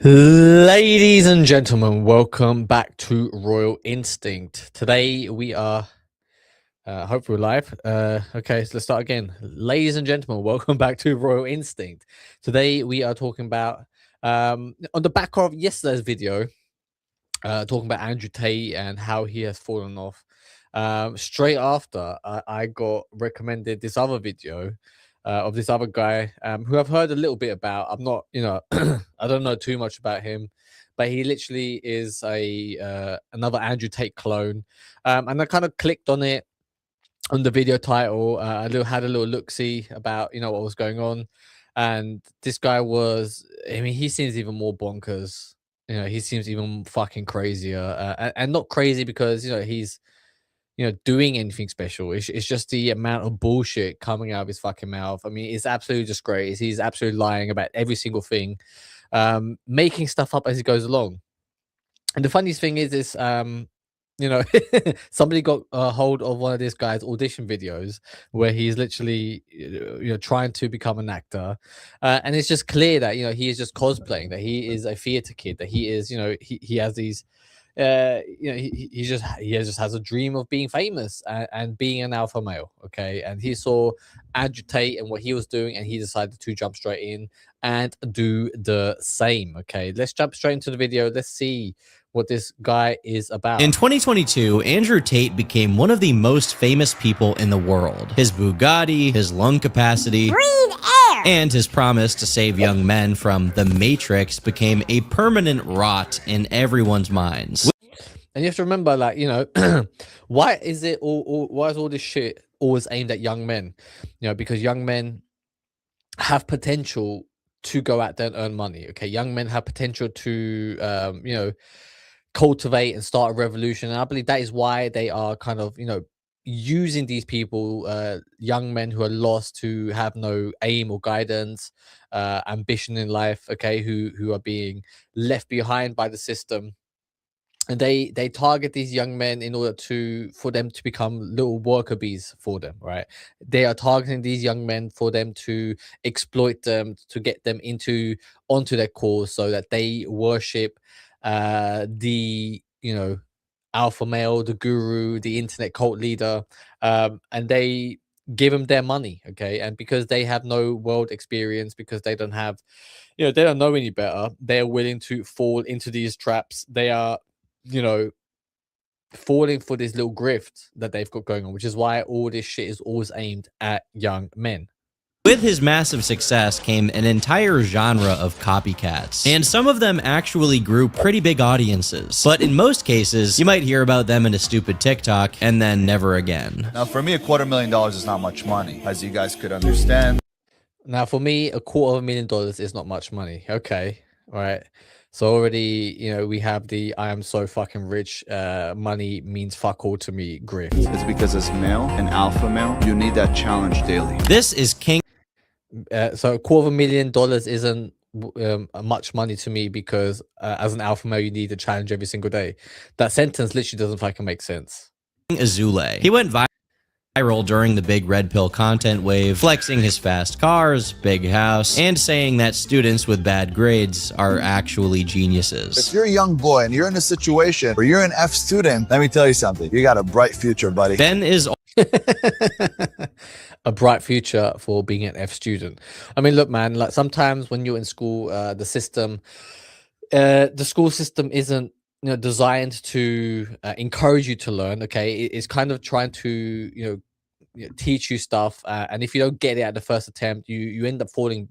Ladies and gentlemen, welcome back to Royal Instinct. Today we are hopefully live. Okay, so let's start again. Ladies and gentlemen, welcome back to Royal Instinct. Today we are talking about on the back of yesterday's video, talking about Andrew Tate and how he has fallen off. Straight after, I got recommended this other video of this other guy who I've heard a little bit about. I'm not, I don't know too much about him, but he literally is a another Andrew Tate clone. And I kind of clicked on it on the video title. Had a little look see about what was going on, and this guy was. I mean, he seems even more bonkers. He seems even fucking crazier, and not crazy because he's doing anything special. It's just the amount of bullshit coming out of his fucking mouth. I mean, it's absolutely disgrace. He's absolutely lying about every single thing, making stuff up as he goes along. And the funniest thing is you know, somebody got a hold of one of this guy's audition videos where he's literally, trying to become an actor, and it's just clear that he is just cosplaying, that he is a theater kid, that he is, he has these, he just has a dream of being famous and being an alpha male. Okay, and he saw Andrew Tate and what he was doing, and he decided to jump straight in and do the same. Okay, let's jump straight into the video. Let's see what this guy is about. In 2022, Andrew Tate became one of the most famous people in the world. His Bugatti, his lung capacity, and his promise to save young men from the Matrix became a permanent rot in everyone's minds. And you have to remember, like, why is all this shit always aimed at young men? Because young men have potential to go out there and earn money. Okay, young men have potential to cultivate and start a revolution, and I believe that is why they are kind of using these people, young men who are lost, who have no aim or guidance, ambition in life, okay, who are being left behind by the system. And they target these young men in order for them to become little worker bees for them, right? They are targeting these young men for them to exploit them, to get them onto their cause, so that they worship the alpha male, the guru, the internet cult leader, and they give them their money. Okay, and because they have no world experience, because they don't have, they don't know any better, they are willing to fall into these traps. They are falling for this little grift that they've got going on, which is why all this shit is always aimed at young men. With his massive success came an entire genre of copycats, and some of them actually grew pretty big audiences. But in most cases, you might hear about them in a stupid TikTok and then never again. Now, for me, $250,000 is not much money, as you guys could understand. Now, for me, $250,000 is not much money. Okay, all right. So already, we have the "I am so fucking rich, money means fuck all to me" grift. It's because as male, an alpha male, you need that challenge daily. This is King. So $250,000 isn't much money to me, because as an alpha male, you need a challenge every single day. That sentence literally doesn't fucking make sense. Azoulay. He went viral during the big red pill content wave, flexing his fast cars, big house, and saying that students with bad grades are actually geniuses. If you're a young boy and you're in a situation where you're an F student, let me tell you something. You got a bright future, buddy. Ben is a bright future for being an F student. I mean, look, man, like sometimes when you're in school, the school system isn't designed to encourage you to learn. Okay, it's kind of trying to teach you stuff, and if you don't get it at the first attempt, you end up falling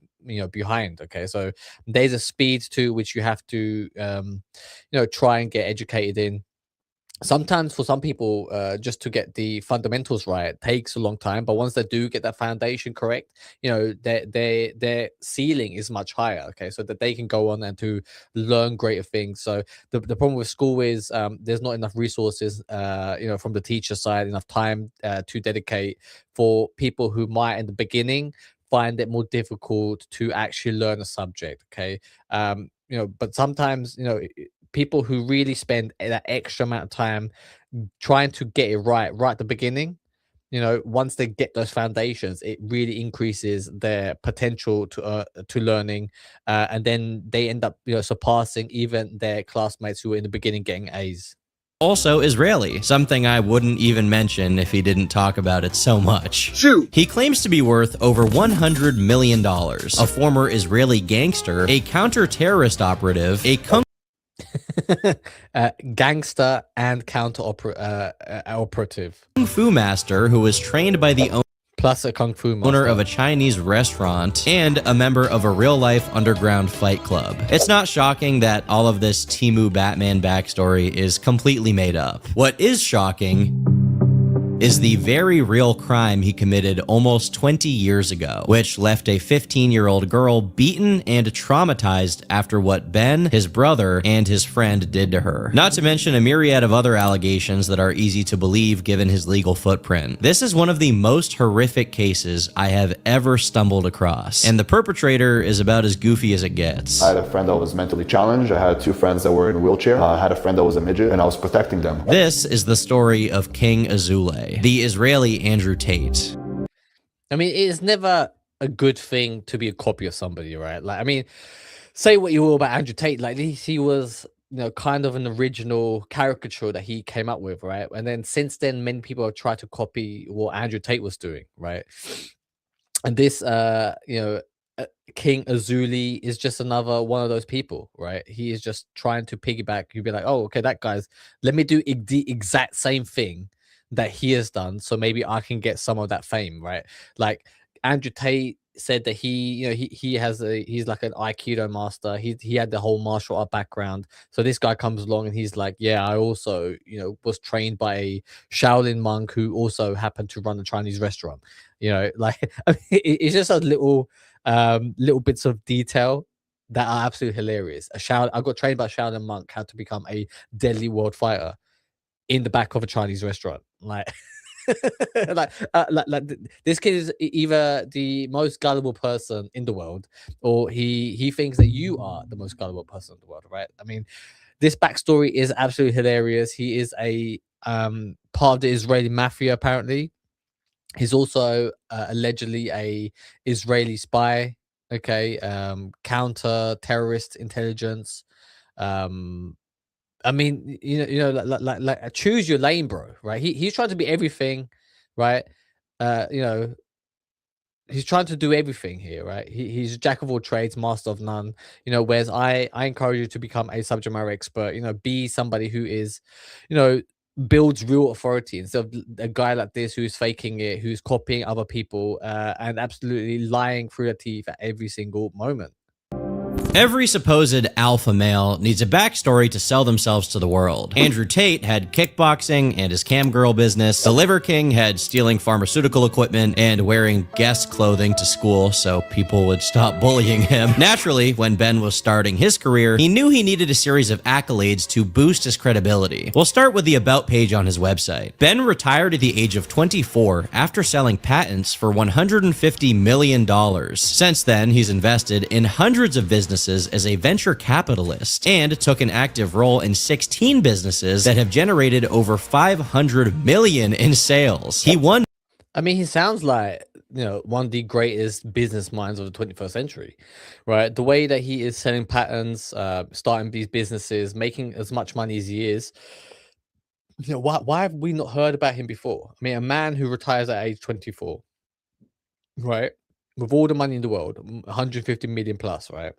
behind. Okay, so there's a speed to which you have to try and get educated in. Sometimes for some people, just to get the fundamentals right takes a long time, but once they do get that foundation correct, their ceiling is much higher. Okay, so that they can go on and to learn greater things. So the problem with school is there's not enough resources, from the teacher side, enough time to dedicate for people who might in the beginning find it more difficult to actually learn a subject. Okay, but sometimes people who really spend that extra amount of time trying to get it right at the beginning, once they get those foundations, it really increases their potential to learning, and then they end up surpassing even their classmates who were in the beginning getting A's. Also Israeli, something I wouldn't even mention if he didn't talk about it so much. Shoot. He claims to be worth over $100 million, a former Israeli gangster, a counter-terrorist operative, a Gangster and counter operative, kung fu master who was trained by the plus a kung fu master, owner of a Chinese restaurant, and a member of a real-life underground fight club. It's not shocking that all of this Temu Batman backstory is completely made up. What is shocking is the very real crime he committed almost 20 years ago, which left a 15-year-old girl beaten and traumatized after what Ben, his brother, and his friend did to her. Not to mention a myriad of other allegations that are easy to believe given his legal footprint. This is one of the most horrific cases I have ever stumbled across, and the perpetrator is about as goofy as it gets. I had a friend that was mentally challenged. I had 2 friends that were in a wheelchair. I had a friend that was a midget, and I was protecting them. This is the story of King Azoulay, the Israeli Andrew Tate. I mean, it's never a good thing to be a copy of somebody, right? Like, I mean, say what you will about Andrew Tate, like he was, kind of an original caricature that he came up with, right? And then since then, many people have tried to copy what Andrew Tate was doing, right? And this, King Azoulay is just another one of those people, right? He is just trying to piggyback. You'd be like, oh, okay, that guy's, let me do the exact same thing that he has done, so maybe I can get some of that fame, right? Like Andrew Tate said that he's like an Aikido master. He had the whole martial art background. So this guy comes along and he's like, yeah, I also was trained by a Shaolin monk who also happened to run a Chinese restaurant. Like I mean, it's just a little bits of detail that are absolutely hilarious. I got trained by a Shaolin monk how to become a deadly world fighter in the back of a Chinese restaurant. Like, this kid is either the most gullible person in the world, or he thinks that you are the most gullible person in the world, right? I mean, this backstory is absolutely hilarious. He is a part of the Israeli mafia, apparently. He's also allegedly a Israeli spy. Okay, counter terrorist intelligence. I mean, like choose your lane, bro. Right? He's trying to be everything, right? He's trying to do everything here, right? He's a jack of all trades, master of none. Whereas I encourage you to become a subject matter expert. Be somebody who is, builds real authority instead of a guy like this who's faking it, who's copying other people, and absolutely lying through the teeth at every single moment. Every supposed alpha male needs a backstory to sell themselves to the world. Andrew Tate had kickboxing and his cam girl business. The Liver King had stealing pharmaceutical equipment and wearing guest clothing to school so people would stop bullying him. Naturally, when Ben was starting his career, he knew he needed a series of accolades to boost his credibility. We'll start with the About page on his website. Ben retired at the age of 24 after selling patents for $150 million. Since then, he's invested in hundreds of businesses as a venture capitalist and took an active role in 16 businesses that have generated over $500 million in sales. He won. I mean, he sounds like, one of the greatest business minds of the 21st century, right? The way that he is selling patents, starting these businesses, making as much money as he is. Why have we not heard about him before? I mean, a man who retires at age 24, right? With all the money in the world, 150 million plus, right?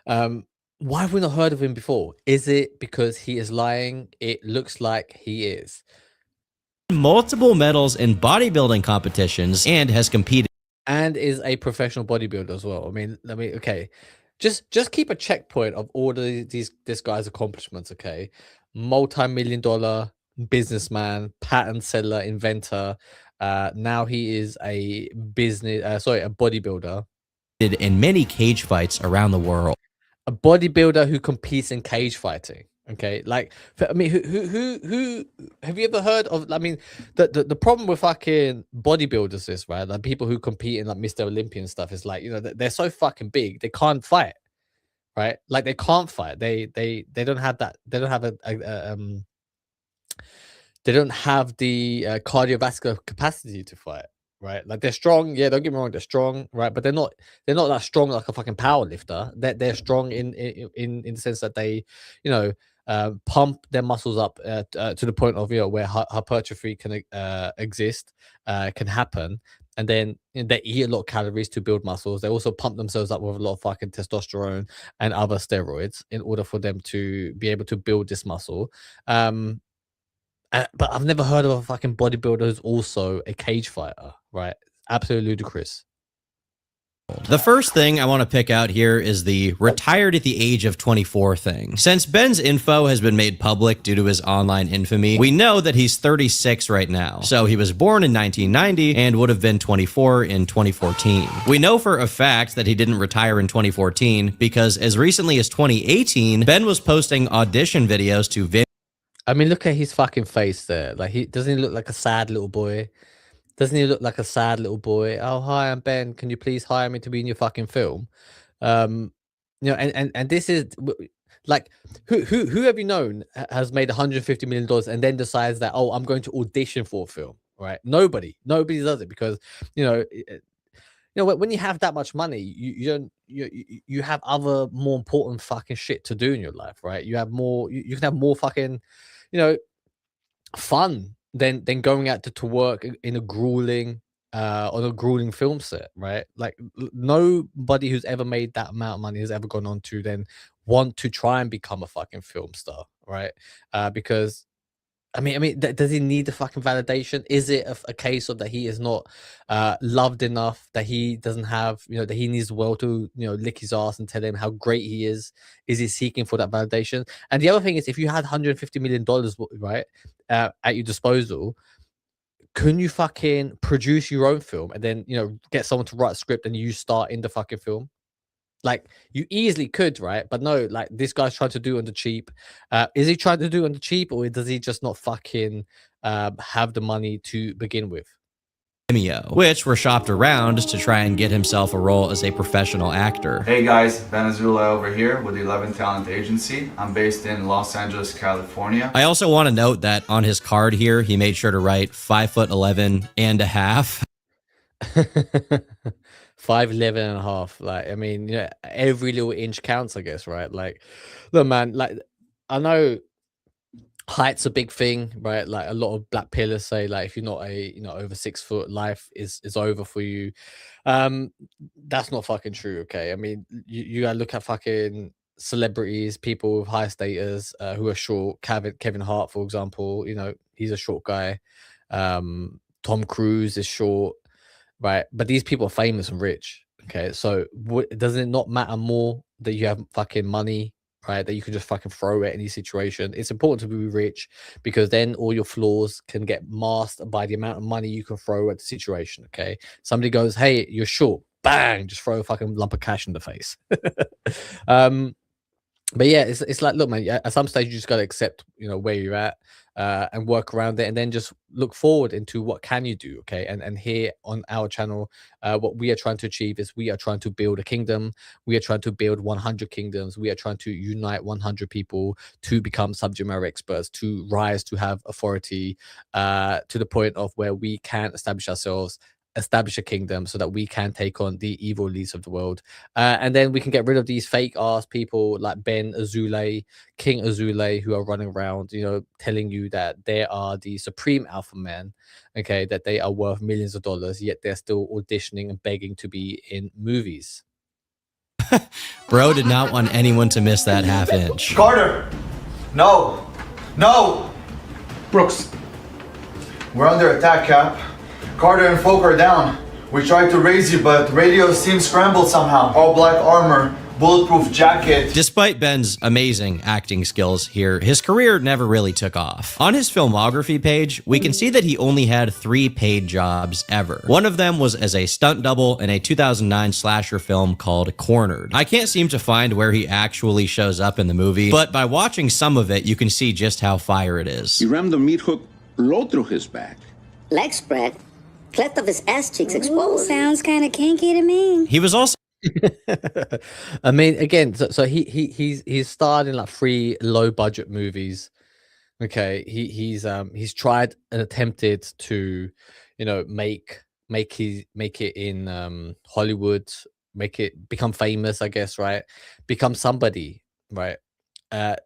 Why have we not heard of him before? Is it because he is lying? It looks like he is. Multiple medals in bodybuilding competitions and has competed and is a professional bodybuilder as well. I mean, okay, just keep a checkpoint of all this guy's accomplishments. Okay, multi-million-dollar businessman, patent seller, inventor. Now he is a bodybuilder in many cage fights around the world. A bodybuilder who competes in cage fighting. Okay, like, I mean, who have you ever heard of? I mean, the problem with fucking bodybuilders is, right, like people who compete in like Mr. Olympia and stuff is like, they're so fucking big they can't fight, right? Like they can't fight. They don't have that. They don't have they don't have the cardiovascular capacity to fight, right? Like they're strong, yeah. Don't get me wrong, they're strong, right? But they're not that strong like a fucking power lifter. They're strong in the sense that they, you know, pump their muscles up to the point of where hypertrophy can exist, can happen. And then they eat a lot of calories to build muscles. They also pump themselves up with a lot of fucking testosterone and other steroids in order for them to be able to build this muscle. But I've never heard of a fucking bodybuilder who's also a cage fighter, right? Absolutely ludicrous. The first thing I want to pick out here is the retired at the age of 24 thing. Since Ben's info has been made public due to his online infamy, we know that he's 36 right now. So he was born in 1990 and would have been 24 in 2014. We know for a fact that he didn't retire in 2014 because as recently as 2018, Ben was posting audition videos to I mean, look at his fucking face there. Like, doesn't he look like a sad little boy? Doesn't he look like a sad little boy? Oh, hi, I'm Ben. Can you please hire me to be in your fucking film? You know, and this is like, who have you known has made $150 million and then decides that, oh, I'm going to audition for a film, right? Nobody does it because, when you have that much money, you have other more important fucking shit to do in your life, right? You have more, you can have more fucking, fun than going out to work in a grueling on a grueling film set, right? Like nobody who's ever made that amount of money has ever gone on to then want to try and become a fucking film star, right? Because does he need the fucking validation? Is it a case of that he is not loved enough, that he doesn't have, that he needs the world to, lick his ass and tell him how great he is? Is he seeking for that validation? And the other thing is, if you had $150 million, right, at your disposal, couldn't you fucking produce your own film and then, get someone to write a script and you start in the fucking film? Like, you easily could, right? But no, like, this guy's trying to do it on the cheap. Is he trying to do it on the cheap, or does he just not fucking have the money to begin with? Vimeo, which were shopped around to try and get himself a role as a professional actor. Hey guys, Ben Azoulay over here with the 11 Talent Agency. I'm based in Los Angeles, California. I also want to note that on his card here, he made sure to write 5'11" and a half. 5'11" and a half. Like, every little inch counts, I guess, right? Like, look, man, like, I know height's a big thing, right? Like, a lot of black pillars say, like, if you're not over 6 foot, life is over for you. That's not fucking true. Okay, you gotta look at fucking celebrities, people with high status, who are short. Kevin Hart, for example, he's a short guy. Tom Cruise is short, right? But these people are famous and rich. Okay, so does it not matter more that you have fucking money, right? That you can just fucking throw at any situation. It's important to be rich because then all your flaws can get masked by the amount of money you can throw at the situation. Okay, somebody goes, "Hey, you're short," bang, just throw a fucking lump of cash in the face. But yeah, it's like, look, man, at some stage you just got to accept, where you're at, and work around it, and then just look forward into what can you do. Okay, and here on our channel, what we are trying to achieve is we are trying to build a kingdom. We are trying to build 100 kingdoms. We are trying to unite 100 people to become subject matter experts, to rise, to have authority, to the point of where we can establish ourselves, establish a kingdom, so that we can take on the evil leaders of the world, and then we can get rid of these fake ass people like Ben Azoulay, King Azoulay, who are running around, telling you that they are the supreme alpha man, okay, that they are worth millions of dollars, yet they're still auditioning and begging to be in movies. Bro did not want anyone to miss that half inch. Carter! No! Brooks. We're under attack, Cap. Carter and Folk are down. We tried to raise you, but radio seems scrambled somehow. All black armor, bulletproof jacket. Despite Ben's amazing acting skills here, his career never really took off. On his filmography page, we can see that he only had 3 paid jobs ever. One of them was as a stunt double in a 2009 slasher film called Cornered. I can't seem to find where he actually shows up in the movie, but by watching some of it, you can see just how fire it is. He rammed the meat hook low through his back. Leg spread. Cleft of his ass cheeks exposed. Sounds kind of kinky to me. He was also again, so he's starred in like 3 low budget movies, Okay, he's tried and attempted to, make it in Hollywood, make it become famous, I guess, right? Become somebody, right? Uh,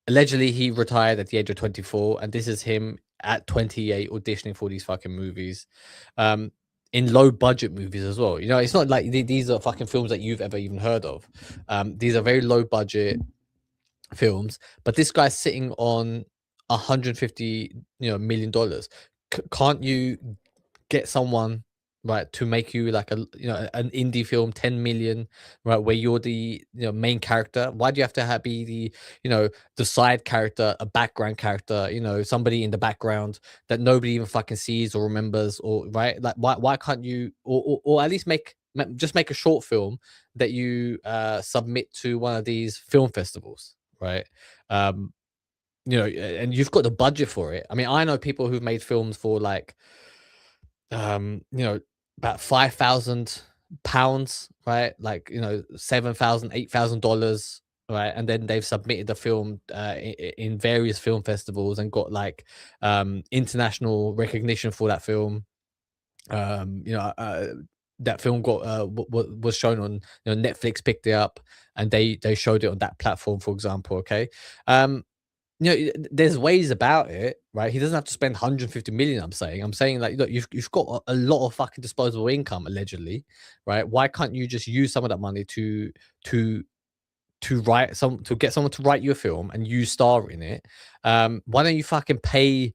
Allegedly, he retired at the age of 24, and this is him at 28 auditioning for these fucking movies, um, in low budget movies as well. It's not like these are fucking films that you've ever even heard of. These are very low budget films, but this guy's sitting on 150 million dollars. Can't you get someone, right, to make you like an indie film, 10 million, right, where you're the main character? Why do you have to be the side character, a background character, somebody in the background that nobody even fucking sees or remembers, or right? Like why can't you, or at least just make a short film that you submit to one of these film festivals, right? um and you've got the budget for it. I mean, I know people who've made films for like um you know about £5,000, right? Like, 7,000, $8,000, right? And then they've submitted the film in various film festivals and got like international recognition for that film. um you know uh, that film got was shown on, Netflix picked it up, and they showed it on that platform, for example. Okay. um there's ways about it, right? He doesn't have to spend 150 million. I'm saying like, look, you've got a lot of fucking disposable income, allegedly, right? Why can't you just use some of that money to to get someone to write you a film and you star in it? Why don't you fucking pay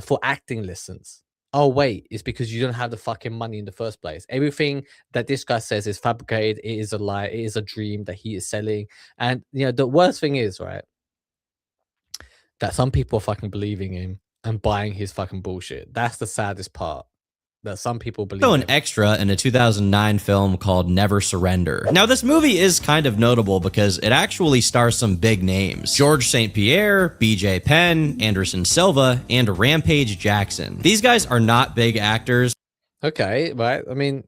for acting lessons? Oh wait, it's because you don't have the fucking money in the first place. Everything that this guy says is fabricated. It is a lie. It is a dream that he is selling. And the worst thing is, right, that some people are fucking believing him and buying his fucking bullshit. That's the saddest part. That some people believe an him. extra in a 2009 film called Never Surrender. Now, this movie is kind of notable because it actually stars some big names: George St. Pierre, BJ Penn, Anderson Silva, and Rampage Jackson. These guys are not big actors. Okay, right. I mean,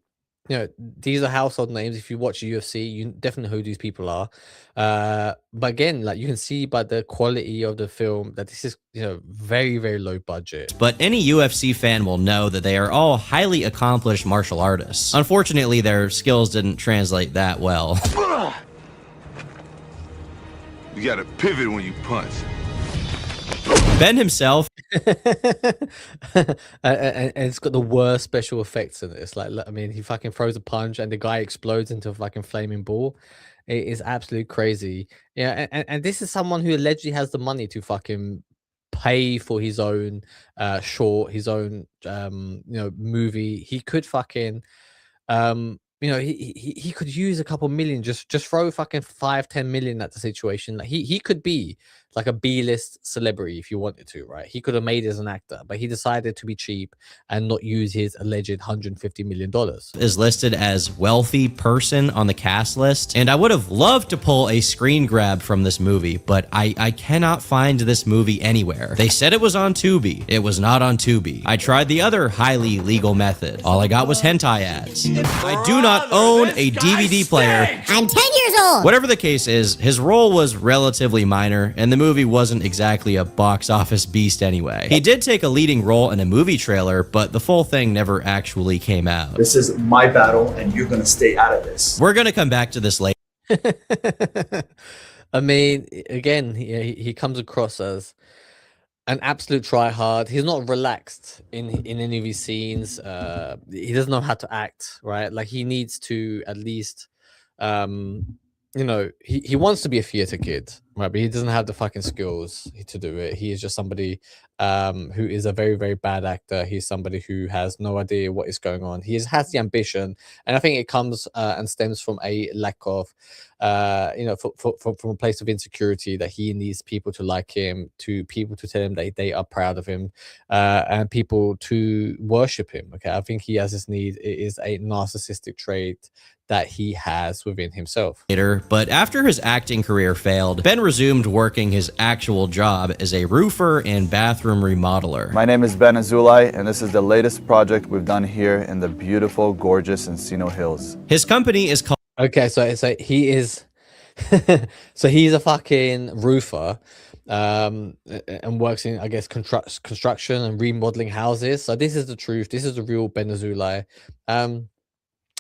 these are household names. If you watch UFC, you definitely know who these people are. But again, like, you can see by the quality of the film that this is, very, very low budget. But any UFC fan will know that they are all highly accomplished martial artists. Unfortunately, their skills didn't translate that well. You gotta pivot when you punch. Ben himself and it's got the worst special effects in it. It's like, I mean, he fucking throws a punch and the guy explodes into a fucking flaming ball. It is absolutely crazy. Yeah, and this is someone who allegedly has the money to fucking pay for his own short, his own movie. He could fucking he could use a couple million, just throw fucking 5-10 million at the situation. Like, he could be like a B-list celebrity if you wanted to, right? He could have made it as an actor, but he decided to be cheap and not use his alleged $150 million. Is listed as wealthy person on the cast list, and I would have loved to pull a screen grab from this movie, but I cannot find this movie anywhere. They said it was on Tubi. It was not on Tubi. I tried the other highly legal method. All I got was hentai ads. I do not own a DVD player. I'm 10 years old. Whatever the case is, his role was relatively minor, and the movie wasn't exactly a box office beast anyway. He did take a leading role in a movie trailer, but the full thing never actually came out. This is my battle, and you're gonna stay out of this. We're gonna come back to this later. I mean, again, he comes across as an absolute tryhard. He's not relaxed in any of his scenes. He doesn't know how to act, right? Like, he needs to at least, he wants to be a theater kid, right? But he doesn't have the fucking skills to do it. He is just somebody who is a very, very bad actor. He's somebody who has no idea what is going on. He has the ambition, and I think it comes and stems from a lack of, from a place of insecurity, that he needs people to like him, to people to tell him that they are proud of him, and people to worship him. Okay, I think he has this need. It is a narcissistic trait that he has within himself. But after his acting career failed, Ben resumed working his actual job as a roofer and bathroom remodeler. My name is Ben Azoulay, and this is the latest project we've done here in the beautiful, gorgeous Encino Hills. His company is called... Okay, so he is, so he's a fucking roofer. and works in, I guess, construction and remodeling houses. So this is the truth. This is the real Ben Azoulay.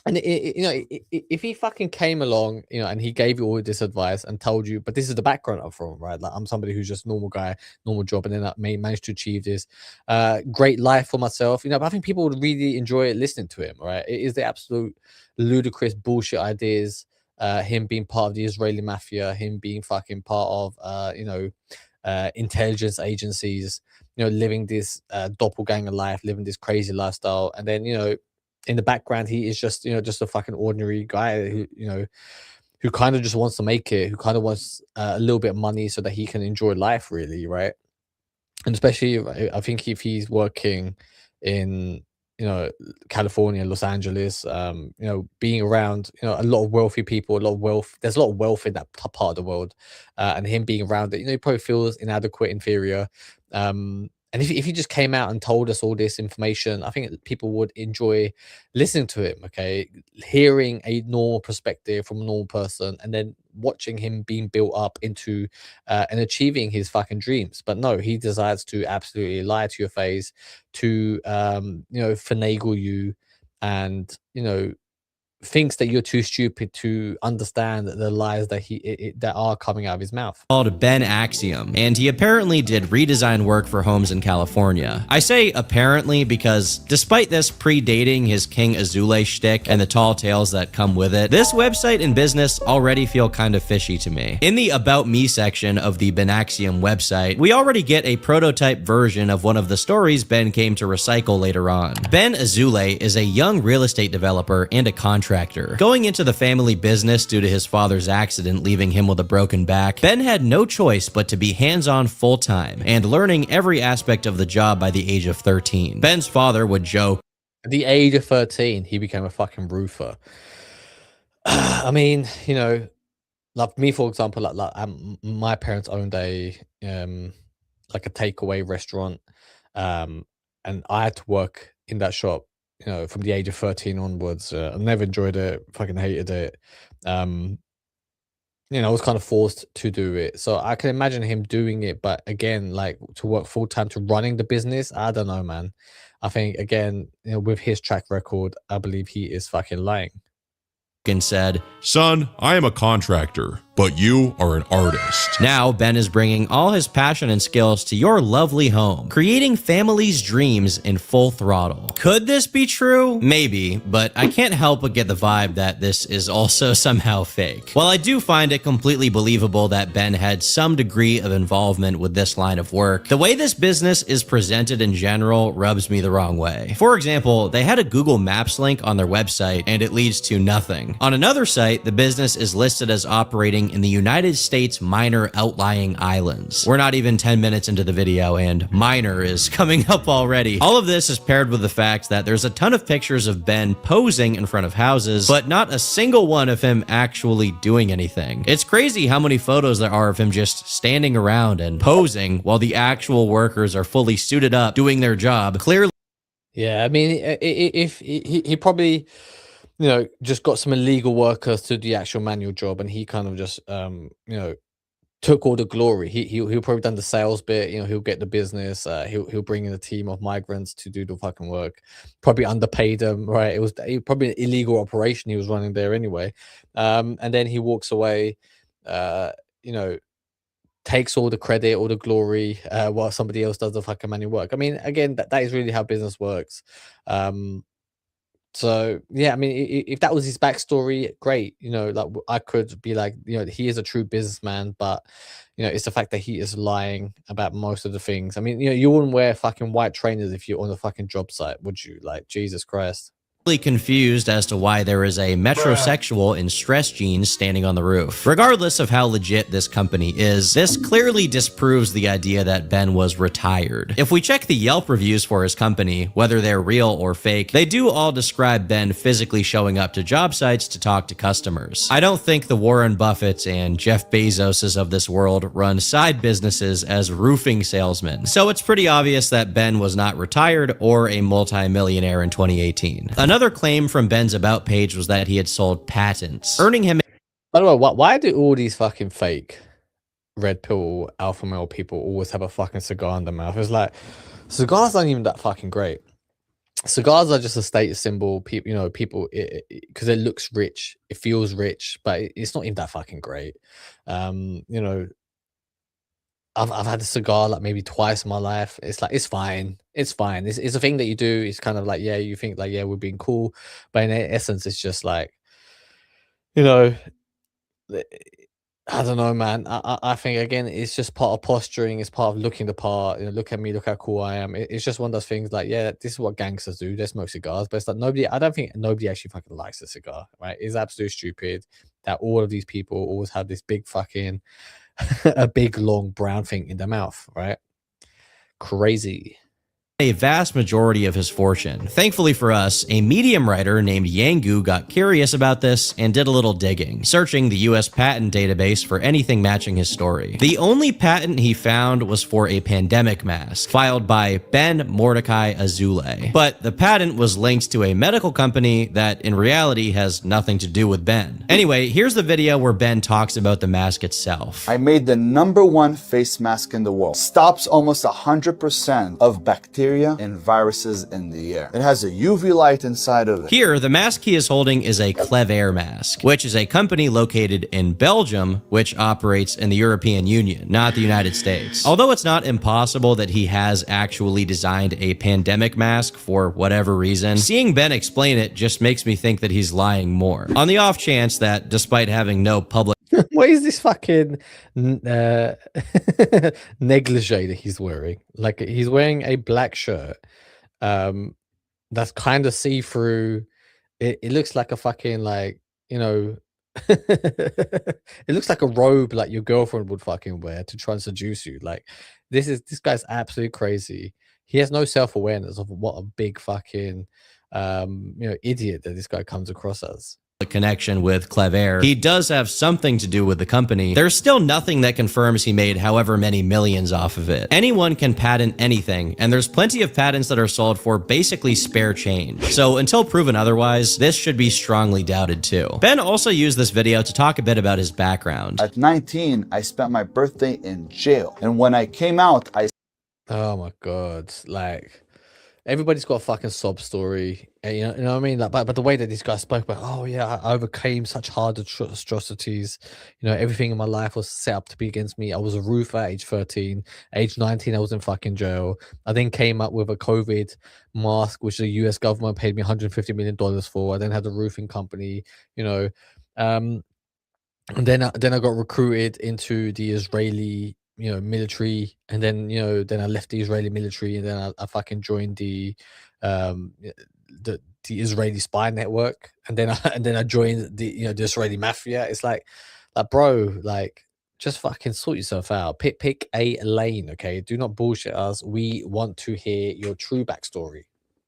And if he fucking came along, and he gave you all this advice and told you, but this is the background I'm from, right? Like, I'm somebody who's just normal guy, normal job, and then I managed to achieve this great life for myself. But I think people would really enjoy listening to him, right? It is the absolute ludicrous bullshit ideas. Him being part of the Israeli mafia, him being fucking part of, intelligence agencies, living this doppelganger life, living this crazy lifestyle, and then in the background he is just a fucking ordinary guy who kind of just wants to make it, who kind of wants a little bit of money so that he can enjoy life, really, right? And especially I think if he's working in California, Los Angeles, being around a lot of wealthy people, a lot of wealth. There's a lot of wealth in that part of the world, and him being around it, he probably feels inadequate, inferior. And if he just came out and told us all this information, I think people would enjoy listening to him. Okay, hearing a normal perspective from a normal person, and then watching him being built up into and achieving his fucking dreams. But no, he decides to absolutely lie to your face, to finagle you, and thinks that you're too stupid to understand the lies that that are coming out of his mouth. Called Ben Axiom, and he apparently did redesign work for homes in California. I say apparently because despite this predating his King Azoulay shtick and the tall tales that come with it, this website and business already feel kind of fishy to me. In the About Me section of the Ben Axiom website, we already get a prototype version of one of the stories Ben came to recycle later on. Ben Azoulay is a young real estate developer and a contractor. Going into the family business due to his father's accident leaving him with a broken back, Ben had no choice but to be hands-on full-time and learning every aspect of the job by the age of 13. Ben's father would joke, at the age of 13, he became a fucking roofer. I mean, like me, for example, my parents owned a like a takeaway restaurant, and I had to work in that shop from the age of 13 onwards. I never enjoyed it, fucking hated it. I was kind of forced to do it. So I can imagine him doing it, but again, like, to work full time to running the business, I don't know, man. I think, again, with his track record, I believe he is fucking lying. and said, "Son, I am a contractor, but you are an artist." Now, Ben is bringing all his passion and skills to your lovely home, creating families' dreams in full throttle. Could this be true? Maybe, but I can't help but get the vibe that this is also somehow fake. While I do find it completely believable that Ben had some degree of involvement with this line of work, the way this business is presented in general rubs me the wrong way. For example, they had a Google Maps link on their website, and it leads to nothing. On another site, the business is listed as operating in the United States minor outlying islands. We're not even 10 minutes into the video and minor is coming up already. All of this is paired with the fact that there's a ton of pictures of Ben posing in front of houses, but not a single one of him actually doing anything. It's crazy how many photos there are of him just standing around and posing while the actual workers are fully suited up doing their job. Clearly, yeah, I mean, if he probably, just got some illegal workers to do the actual manual job, and he kind of just, took all the glory. He'll probably done the sales bit. He'll get the business. He'll bring in a team of migrants to do the fucking work. Probably underpaid them, right? It was probably an illegal operation he was running there anyway. And then he walks away, takes all the credit, all the glory, while somebody else does the fucking manual work. I mean, again, that is really how business works. So yeah, I mean, if that was his backstory, great. Like, I could be like, he is a true businessman, but it's the fact that he is lying about most of the things. I mean, you wouldn't wear fucking white trainers if you're on a fucking job site, would you? Like, Jesus Christ. Confused as to why there is a metrosexual in stress jeans standing on the roof. Regardless of how legit this company is, this clearly disproves the idea that Ben was retired. If we check the Yelp reviews for his company, whether they're real or fake, they do all describe Ben physically showing up to job sites to talk to customers. I don't think the Warren Buffetts and Jeff Bezoses of this world run side businesses as roofing salesmen, so it's pretty obvious that Ben was not retired or a multi-millionaire in 2018. Another claim from Ben's About page was that he had sold patents, earning him. By the way, why do all these fucking fake red pill alpha male people always have a fucking cigar in their mouth. It's like cigars aren't even that fucking great. Cigars are just a status symbol. People, people, because it looks rich, it feels rich, but it's not even that fucking great. You know, I've had a cigar like maybe twice in my life. It's like it's fine. It's fine. It's a thing that you do. It's kind of like, yeah, you think like, yeah, we're being cool, but in essence, it's just like, you know, I don't know, man. I think again, it's just part of posturing. It's part of looking the part. Look at me, look how cool I am. It's just one of those things. Like, yeah, this is what gangsters do. They smoke cigars, but it's like nobody. I don't think nobody actually fucking likes a cigar, right? It's absolutely stupid that all of these people always have this big fucking, a big long brown thing in their mouth, right? Crazy. A vast majority of his fortune. Thankfully for us, a Medium writer named Yangu got curious about this and did a little digging, searching the US patent database for anything matching his story. The only patent he found was for a pandemic mask, filed by Ben Mordecai Azoulay. But the patent was linked to a medical company that in reality has nothing to do with Ben. Anyway, here's the video where Ben talks about the mask itself. I made the #1 face mask in the world. Stops almost 100% of bacteria and viruses in the air. It has a UV light inside of it. Here, the mask he is holding is a Clever mask, which is a company located in Belgium, which operates in the European Union, not the United States. Although it's not impossible that he has actually designed a pandemic mask for whatever reason, seeing Ben explain it just makes me think that he's lying more. On the off chance that, despite having no public What is this fucking negligee that he's wearing? Like he's wearing a black shirt that's kind of see-through. It looks like a fucking like, it looks like a robe like your girlfriend would fucking wear to try and seduce you. Like this guy's absolutely crazy. He has no self-awareness of what a big fucking idiot that this guy comes across as. connection with Clever. He does have something to do with the company. There's still nothing that confirms he made however many millions off of it. Anyone can patent anything, and there's plenty of patents that are sold for basically spare change. So until proven otherwise, this should be strongly doubted too. Ben also used this video to talk a bit about his background. At 19, I spent my birthday in jail. And when I came out, Oh my god, like everybody's got a fucking sob story, and you know what I mean. Like, but the way that this guy spoke about, oh yeah, I overcame such hard atrocities. Everything in my life was set up to be against me. I was a roofer at age 13, age 19, I was in fucking jail. I then came up with a COVID mask, which the US government paid me $150 million for. I then had a roofing company, and then I got recruited into the Israeli military, and then then I left the Israeli military, and then I fucking joined the Israeli spy network, and then I joined the the Israeli mafia. It's like bro, like just fucking sort yourself out. Pick a lane, okay? Do not bullshit us. We want to hear your true backstory.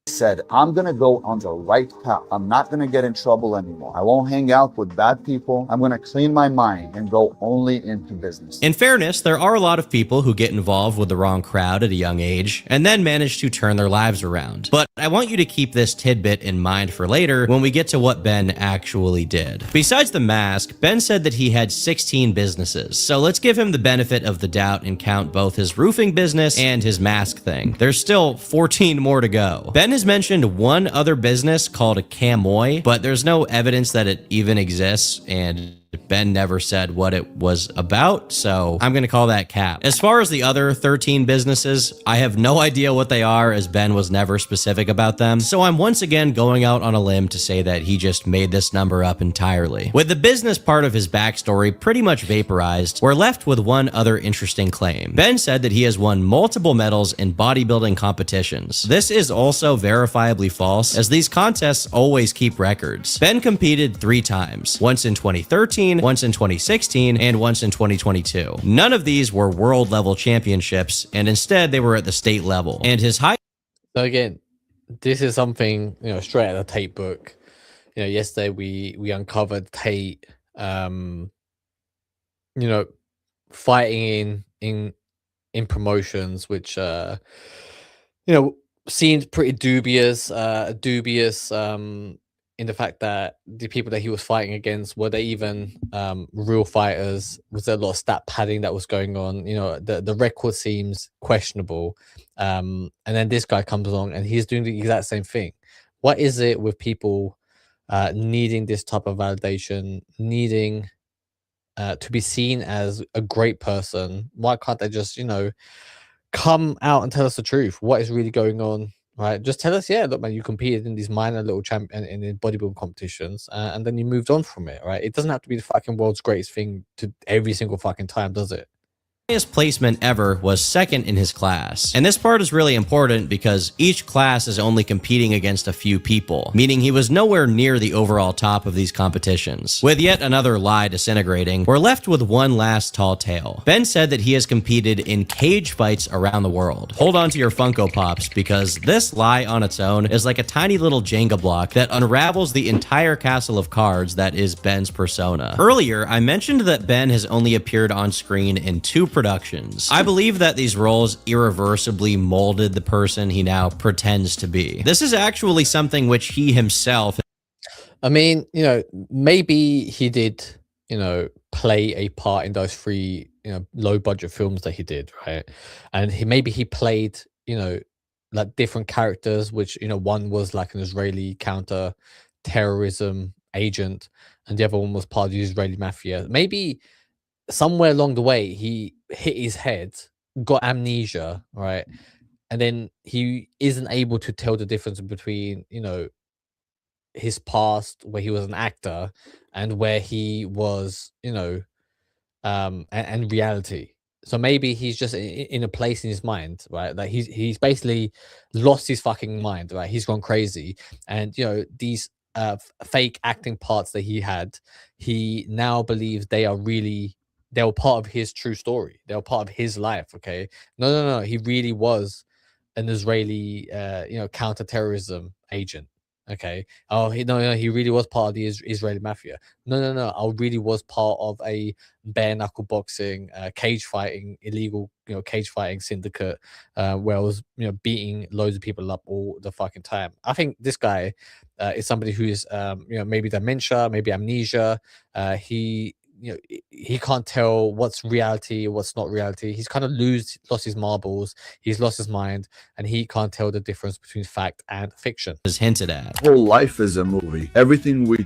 said, I'm gonna go on the right path. I'm not gonna get in trouble anymore. I won't hang out with bad people. I'm gonna clean my mind and go only into business. In fairness, there are a lot of people who get involved with the wrong crowd at a young age and then manage to turn their lives around. But I want you to keep this tidbit in mind for later when we get to what Ben actually did. Besides the mask, Ben said that he had 16 businesses. So let's give him the benefit of the doubt and count both his roofing business and his mask thing. There's still 14 more to go. Ben has mentioned one other business called Camoy, but there's no evidence that it even exists, and Ben never said what it was about, so I'm gonna call that cap. As far as the other 13 businesses, I have no idea what they are, as Ben was never specific about them, so I'm once again going out on a limb to say that he just made this number up entirely. With the business part of his backstory pretty much vaporized, we're left with one other interesting claim. Ben said that he has won multiple medals in bodybuilding competitions. This is also verifiably false, as these contests always keep records. Ben competed 3 times, once in 2013, once in 2016, and once in 2022. None of these were world level championships, and instead they were at the state level. And his high. So again, this is something straight out of the Tate book. Yesterday we uncovered Tate, fighting in promotions, which seemed pretty dubious. in the fact that the people that he was fighting against, were they even real fighters? Was there a lot of stat padding that was going on? You know, the record seems questionable. And then this guy comes along and he's doing the exact same thing. What is it with people needing this type of validation, needing to be seen as a great person? Why can't they just, you know, come out and tell us the truth? What is really going on? Right? Just tell us, yeah, look, man, you competed in these minor little champion in bodybuilding competitions, and then you moved on from it, right? It doesn't have to be the fucking world's greatest thing to every single fucking time, does it? Highest placement ever was second in his class. And this part is really important because each class is only competing against a few people, meaning he was nowhere near the overall top of these competitions. With yet another lie disintegrating, we're left with one last tall tale. Ben said that he has competed in cage fights around the world. Hold on to your Funko Pops, because this lie on its own is like a tiny little Jenga block that unravels the entire castle of cards that is Ben's persona. Earlier, I mentioned that Ben has only appeared on screen in 2 productions. I believe that these roles irreversibly molded the person he now pretends to be. This is actually something which he himself... I mean, you know, maybe he did, you know, play a part in those 3, you know, low budget films that he did, right? And maybe he played, you know, like different characters, which, you know, one was like an Israeli counter terrorism agent and the other one was part of the Israeli mafia. Maybe somewhere along the way he hit his head, got amnesia, right? And then he isn't able to tell the difference between, you know, his past where he was an actor and where he was, you know, and reality. So maybe he's just in a place in his mind, right? Like he's basically lost his fucking mind, right? He's gone crazy. And, you know, these fake acting parts that he had, he now believes they were part of his true story. They were part of his life. Okay. No. He really was an Israeli, you know, counterterrorism agent. Okay. Oh, he really was part of the Israeli mafia. No. I really was part of a bare knuckle boxing, cage fighting, illegal, you know, cage fighting syndicate, where I was, you know, beating loads of people up all the fucking time. I think this guy is somebody who is, you know, maybe dementia, maybe amnesia. You know, he can't tell what's reality, what's not reality. He's kind of lost his marbles. He's lost his mind, and he can't tell the difference between fact and fiction. Is hinted at. Whole life is a movie. Everything we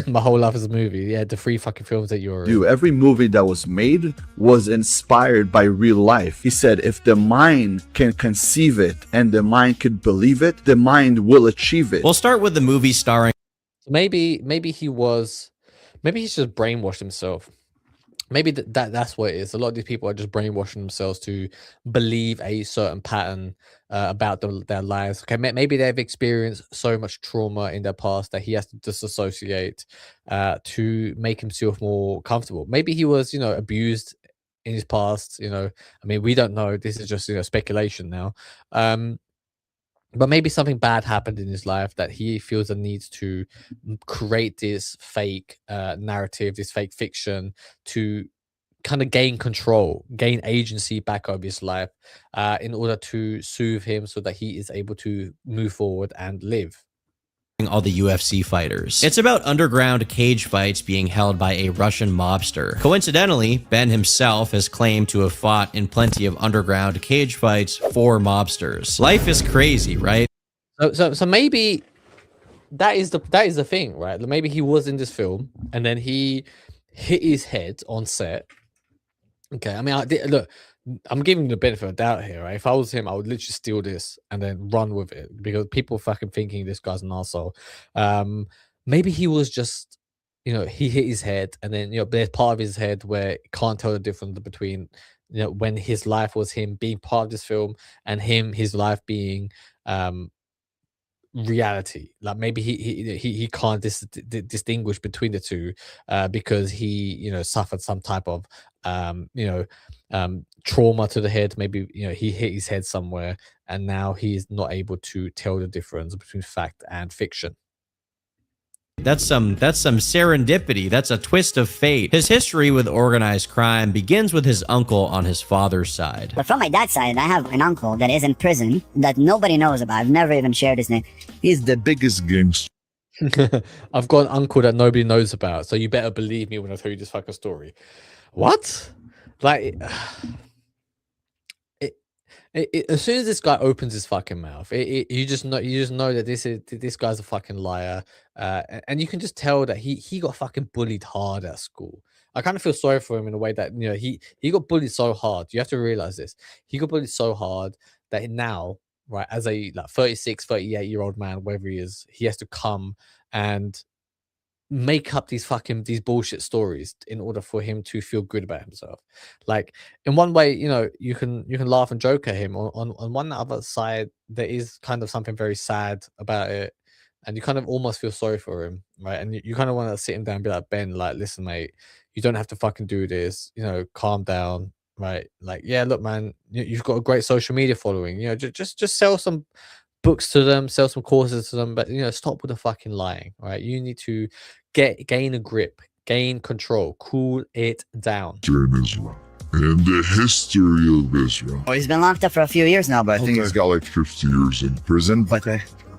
My whole life is a movie. Yeah, the 3 fucking films that you're do, every movie that was made was inspired by real life. He said, if the mind can conceive it and the mind could believe it, the mind will achieve it. We'll start with the movie starring... Maybe he's just brainwashed himself. Maybe that's what it is. A lot of these people are just brainwashing themselves to believe a certain pattern about their lives. Okay, maybe they've experienced so much trauma in their past that he has to disassociate to make himself more comfortable. Maybe he was, you know, abused in his past. You know, I mean, we don't know. This is just, you know, speculation now. But maybe something bad happened in his life that he feels the need to create this fake narrative, this fake fiction to kind of gain control, gain agency back over his life in order to soothe him so that he is able to move forward and live. All the UFC fighters. It's about underground cage fights being held by a Russian mobster. Coincidentally, Ben himself has claimed to have fought in plenty of underground cage fights for mobsters. Life is crazy, right? So maybe that is the thing, right? Maybe he was in this film and then he hit his head on set. Okay, I mean, look, I'm giving you the benefit of the doubt here, right? If I was him, I would literally steal this and then run with it because people fucking thinking this guy's an arsehole. Maybe he was just, you know, he hit his head and then, you know, there's part of his head where he can't tell the difference between, you know, when his life was him being part of this film and his life being reality. Like maybe he can't distinguish between the two because he, you know, suffered some type of trauma to the head. Maybe, you know, he hit his head somewhere and now he's not able to tell the difference between fact and fiction. That's some serendipity. That's a twist of fate. His history with organized crime begins with his uncle on his father's side. But from my dad's side, I have an uncle that is in prison that nobody knows about. I've never even shared his name. He's the biggest gangster. I've got an uncle that nobody knows about, so you better believe me when I tell you this fucking story. What? Like, as soon as this guy opens his fucking mouth, you just know that this guy's a fucking liar, and you can just tell that he got fucking bullied hard at school. I kind of feel sorry for him in a way that he got bullied so hard. You have to realize this. He got bullied so hard that now, right, as a like 36, 38-year-old man, wherever he is, he has to come and make up these bullshit stories in order for him to feel good about himself. Like, in one way, you can laugh and joke at him. On one other side, there is kind of something very sad about it, and you kind of almost feel sorry for him, right? And you kind of want to sit him down and be like, Ben, like, listen, mate, you don't have to fucking do this. Calm down, right? Like, yeah, look, man, you've got a great social media following. Just sell some books to them, sell some courses to them, but stop with the fucking lying, right? You need to gain a grip, gain control, cool it down. In Israel. And the history of Israel. Oh, he's been locked up for a few years now, but I think he's got like 50 years in prison. But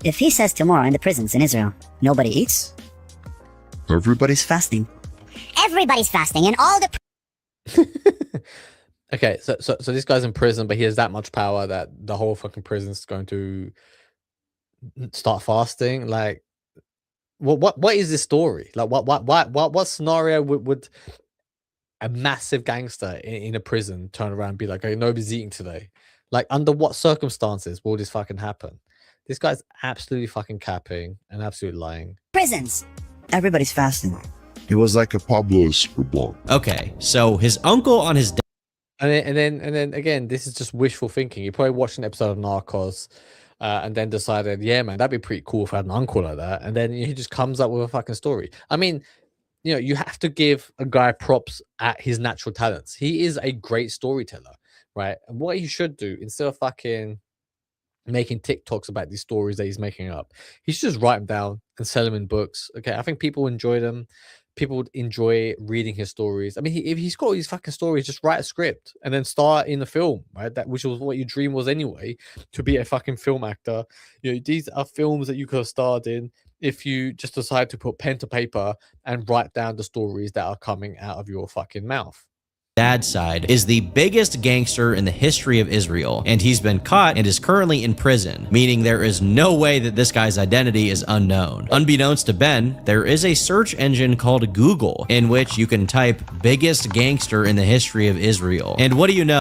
if he says tomorrow in the prisons in Israel, nobody eats, Everybody's fasting. Everybody's fasting, and all the. Okay, so this guy's in prison, but he has that much power that the whole fucking prison's going to start fasting. Like, what is this story? Like, what scenario would a massive gangster in a prison turn around and be like, "Okay, nobody's eating today"? Like, under what circumstances will this fucking happen? This guy's absolutely fucking capping and absolutely lying. Prisons. Everybody's fasting. He was like a Pablo Escobar. Okay, so his uncle on his And then again, this is just wishful thinking. You probably watched an episode of Narcos, and then decided, yeah, man, that'd be pretty cool if I had an uncle like that. And then he just comes up with a fucking story. I mean, you have to give a guy props at his natural talents. He is a great storyteller, right? And what he should do, instead of fucking making TikToks about these stories that he's making up, he should just write them down and sell them in books. Okay, I think people enjoy them. People would enjoy reading his stories. I mean, if he's got all these fucking stories, just write a script and then start in a film, right? That which was what your dream was anyway, to be a fucking film actor. These are films that you could have starred in if you just decide to put pen to paper and write down the stories that are coming out of your fucking mouth. dad's side is the biggest gangster in the history of Israel, and he's been caught and is currently in prison, meaning there is no way that this guy's identity is unknown. Unbeknownst to Ben, there is a search engine called Google, in which you can type biggest gangster in the history of Israel. And what do you know?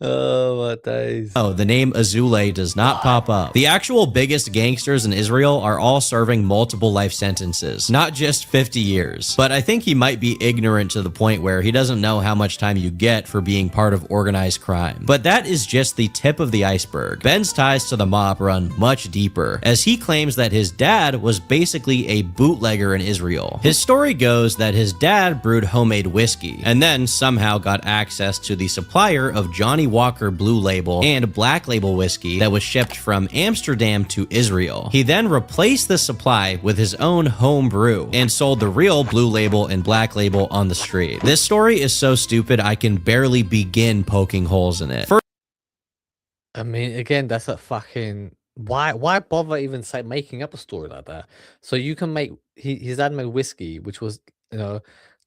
Oh my days. Oh, the name Azoulay does not pop up. The actual biggest gangsters in Israel are all serving multiple life sentences, not just 50 years. But I think he might be ignorant to the point where he doesn't know how much time you get for being part of organized crime. But that is just the tip of the iceberg. Ben's ties to the mob run much deeper, as he claims that his dad was basically a bootlegger in Israel. His story goes that his dad brewed homemade whiskey, and then somehow got access to the supplier of Johnny Walker Blue Label and Black Label whiskey that was shipped from Amsterdam to Israel. He then replaced the supply with his own home brew and sold the real Blue Label and Black Label on the street. This story is so stupid I can barely begin poking holes in it. I mean, again, that's a fucking why bother even making up a story like that? So you can make his dad made whiskey, which was the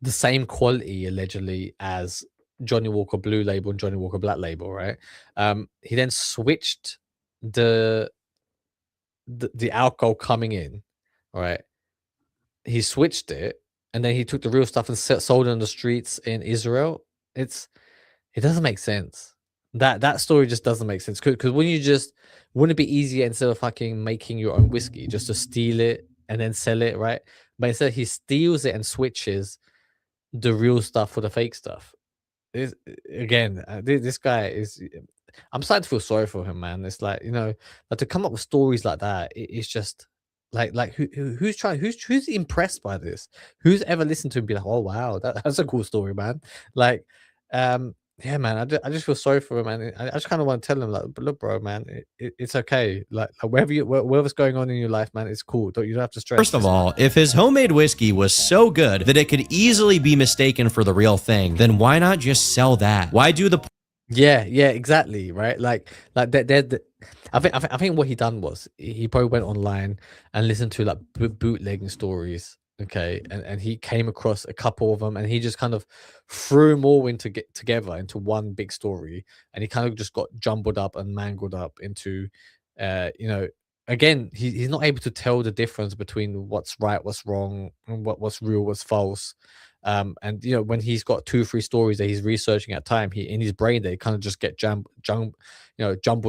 same quality allegedly as Johnny Walker Blue Label and Johnny Walker Black Label, right? He then switched the alcohol coming in, right? He switched it, and then he took the real stuff and sold it on the streets in Israel. It doesn't make sense. That story just doesn't make sense. Because wouldn't it be easier, instead of fucking making your own whiskey, just to steal it and then sell it, right? But instead he steals it and switches the real stuff for the fake stuff. This guy is. I'm starting to feel sorry for him, man. It's like to come up with stories like that. It's just like who's impressed by this? Who's ever listened to him be like, oh wow, that's a cool story, man. Like, yeah, man. I just feel sorry for him, man. I just kind of want to tell him, like, look, bro, man, it's okay. Like whatever's going on in your life, man, it's cool. You don't have to stress. First of all, if his homemade whiskey was so good that it could easily be mistaken for the real thing, then why not just sell that? Why do the Yeah, exactly, right? Like I think what he done was he probably went online and listened to like bootlegging stories. Okay, and he came across a couple of them, and he just kind of threw them all into get together into one big story, and he kind of just got jumbled up and mangled up into, you know, again, he's not able to tell the difference between what's right, what's wrong, and what's real, what's false. And you know, when he's got 2 or 3 stories that he's researching at a time, he in his brain they kind of just get jumbled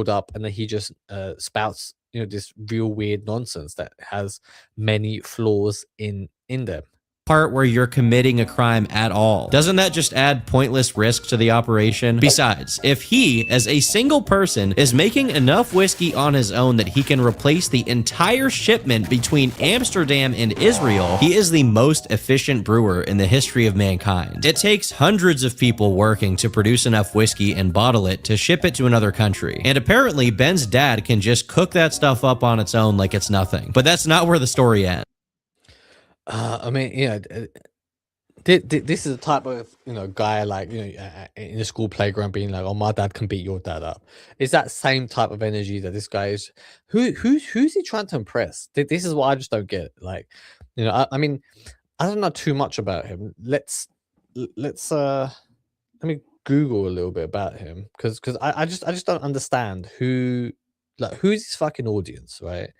up, and then he just spouts, you know, this real weird nonsense that has many flaws in them. Part where you're committing a crime at all. Doesn't that just add pointless risk to the operation? Besides, if he, as a single person, is making enough whiskey on his own that he can replace the entire shipment between Amsterdam and Israel, he is the most efficient brewer in the history of mankind. It takes hundreds of people working to produce enough whiskey and bottle it to ship it to another country. And apparently, Ben's dad can just cook that stuff up on its own like it's nothing. But that's not where the story ends. I mean, you know, this is the type of, you know, guy like, you know, in the school playground being like, "Oh, my dad can beat your dad up." It's that same type of energy that this guy is. Who's he trying to impress? This is what I just don't get. Like, you know, I mean, I don't know too much about him. Let's let me Google a little bit about him, because I just don't understand who's his fucking audience, right?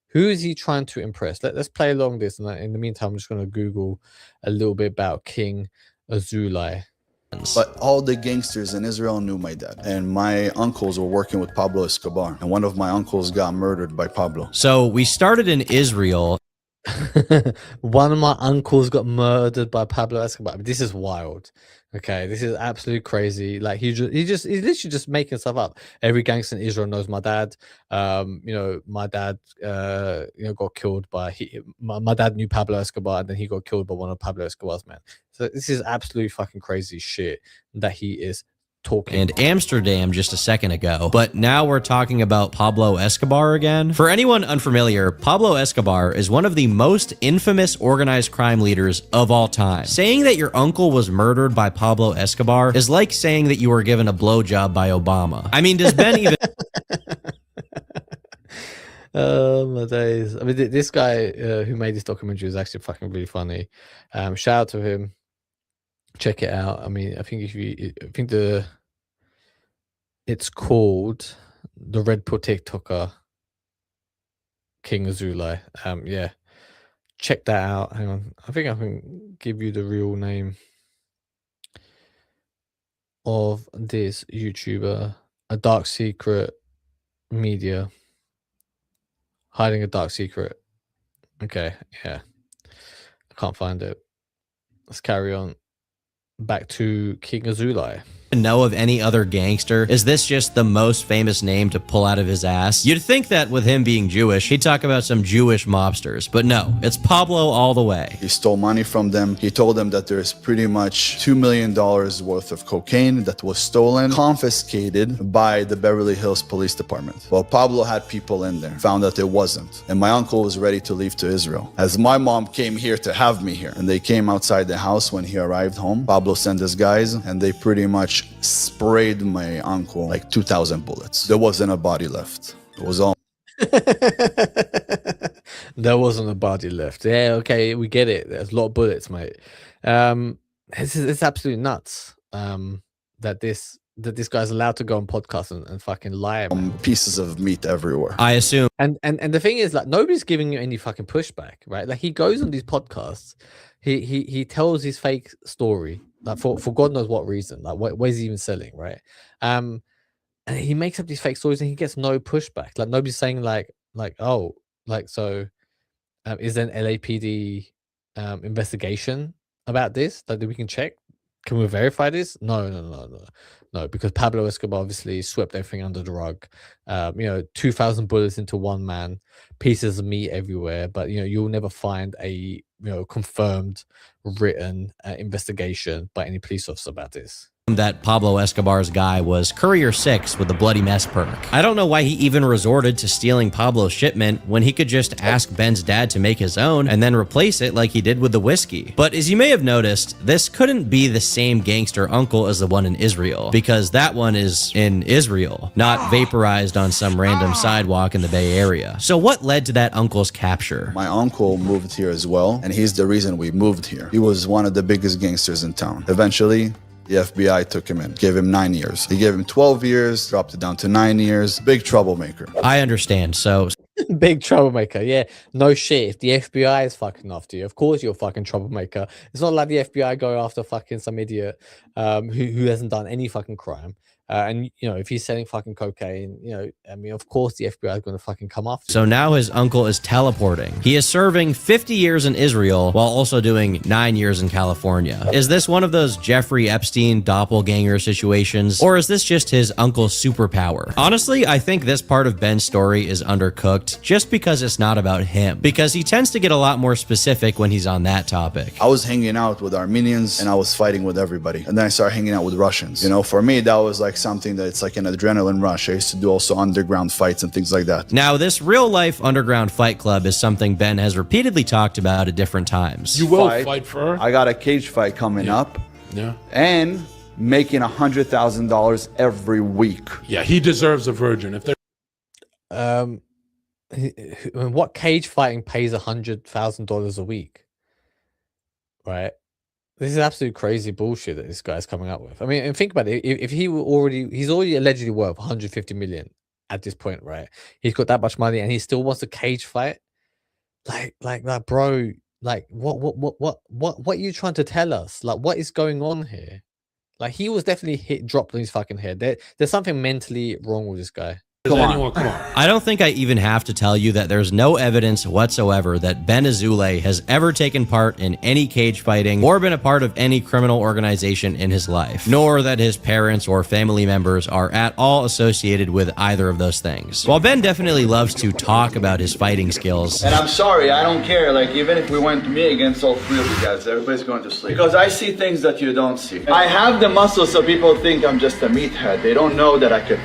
Who is he trying to impress? Let's play along this, and in the meantime, I'm just going to Google a little bit about King Azoulay. But all the gangsters in Israel knew my dad, and my uncles were working with Pablo Escobar, and one of my uncles got murdered by Pablo. So we started in Israel. One of my uncles got murdered by Pablo Escobar. This is wild. Okay, this is absolutely crazy. Like he's literally just making stuff up. Every gangster in Israel knows my dad. You know, my dad, you know, got killed by my dad knew Pablo Escobar, and then he got killed by one of Pablo Escobar's men. So this is absolutely fucking crazy shit that he is talking. And Amsterdam just a second ago, but now we're talking about Pablo Escobar again. For anyone unfamiliar, Pablo Escobar is one of the most infamous organized crime leaders of all time. Saying that your uncle was murdered by Pablo Escobar is like saying that you were given a blowjob by Obama. I mean, does Ben even... Oh my days. I mean, this guy who made this documentary is actually fucking really funny. Shout out to him. Check it out. I mean, I think it's called the Red Pill TikToker King Azoulay. Yeah, check that out. Hang on, I think I can give you the real name of this YouTuber. A dark secret media, hiding a dark secret. Okay, yeah, I can't find it. Let's carry on. Back to King Azoulay. Know of any other gangster? Is this just the most famous name to pull out of his ass? You'd think that with him being Jewish, he'd talk about some Jewish mobsters, but no, it's Pablo all the way. He stole money from them. He told them that there's pretty much $2 million worth of cocaine that was stolen, confiscated by the Beverly Hills Police Department. Well, Pablo had people in there, found that it wasn't. And my uncle was ready to leave to Israel. As my mom came here to have me here, and they came outside the house when he arrived home, Pablo sent his guys, and they pretty much sprayed my uncle like 2,000 bullets. There wasn't a body left. It was all... There wasn't a body left. Yeah, okay, we get it. There's a lot of bullets, mate. It's absolutely nuts that this guy's allowed to go on podcasts and fucking lie about pieces of meat everywhere. I assume. And the thing is, like, nobody's giving you any fucking pushback, right? Like, he goes on these podcasts, he tells his fake story, like for God knows what reason. Like, what is he even selling, right? And he makes up these fake stories and he gets no pushback. Like, nobody's saying like, oh, like, so is there an LAPD investigation about this that we can check? Can we verify this? No, because Pablo Escobar obviously swept everything under the rug. 2,000 bullets into one man, pieces of meat everywhere. But you'll never find a confirmed written investigation by any police officer about this. that Pablo Escobar's guy was Courier 6 with the Bloody Mess perk. I don't know why he even resorted to stealing Pablo's shipment when he could just ask Ben's dad to make his own and then replace it like he did with the whiskey. But as you may have noticed, this couldn't be the same gangster uncle as the one in Israel, because that one is in Israel, not vaporized on some random sidewalk in the Bay Area. So what led to that uncle's capture? My uncle moved here as well, and he's the reason we moved here. He was one of the biggest gangsters in town. Eventually, the FBI took him in, gave him 9 years. He gave him 12 years, dropped it down to 9 years. Big troublemaker. I understand. So Big troublemaker. Yeah, no shit. If the FBI is fucking after you, of course you're a fucking troublemaker. It's not like the FBI go after fucking some idiot who hasn't done any fucking crime. And you know, if he's selling fucking cocaine, you know, I mean, of course the FBI is going to fucking come after you. So now his uncle is teleporting. He is serving 50 years in Israel while also doing 9 years in California. Is this one of those Jeffrey Epstein doppelganger situations, or is this just his uncle's superpower? Honestly, I think this part of Ben's story is undercooked just because it's not about him, because he tends to get a lot more specific when he's on that topic. I was hanging out with Armenians and I was fighting with everybody. And then I started hanging out with Russians. You know, for me, that was like something that it's like an adrenaline rush. I used to do also underground fights and things like that. Now, this real life underground fight club is something Ben has repeatedly talked about at different times. You will fight for her? I got a cage fight coming up. Yeah. And making $100,000 every week. Yeah, he deserves a virgin. If what cage fighting pays $100,000 a week, right? This is absolute crazy bullshit that this guy's coming up with. I mean, and think about it. If he were he's already allegedly worth 150 million at this point, right? He's got that much money and he still wants a cage fight. Like, bro, like, what are you trying to tell us? Like, what is going on here? Like, he was definitely dropped on his fucking head. There's something mentally wrong with this guy. Come on. I don't think I even have to tell you that there's no evidence whatsoever that Ben Azoulay has ever taken part in any cage fighting or been a part of any criminal organization in his life, nor that his parents or family members are at all associated with either of those things. While Ben definitely loves to talk about his fighting skills, and I'm sorry, I don't care. Like, even if we went me against all three of you guys, everybody's going to sleep. Because I see things that you don't see. I have the muscles so people think I'm just a meathead. They don't know that I could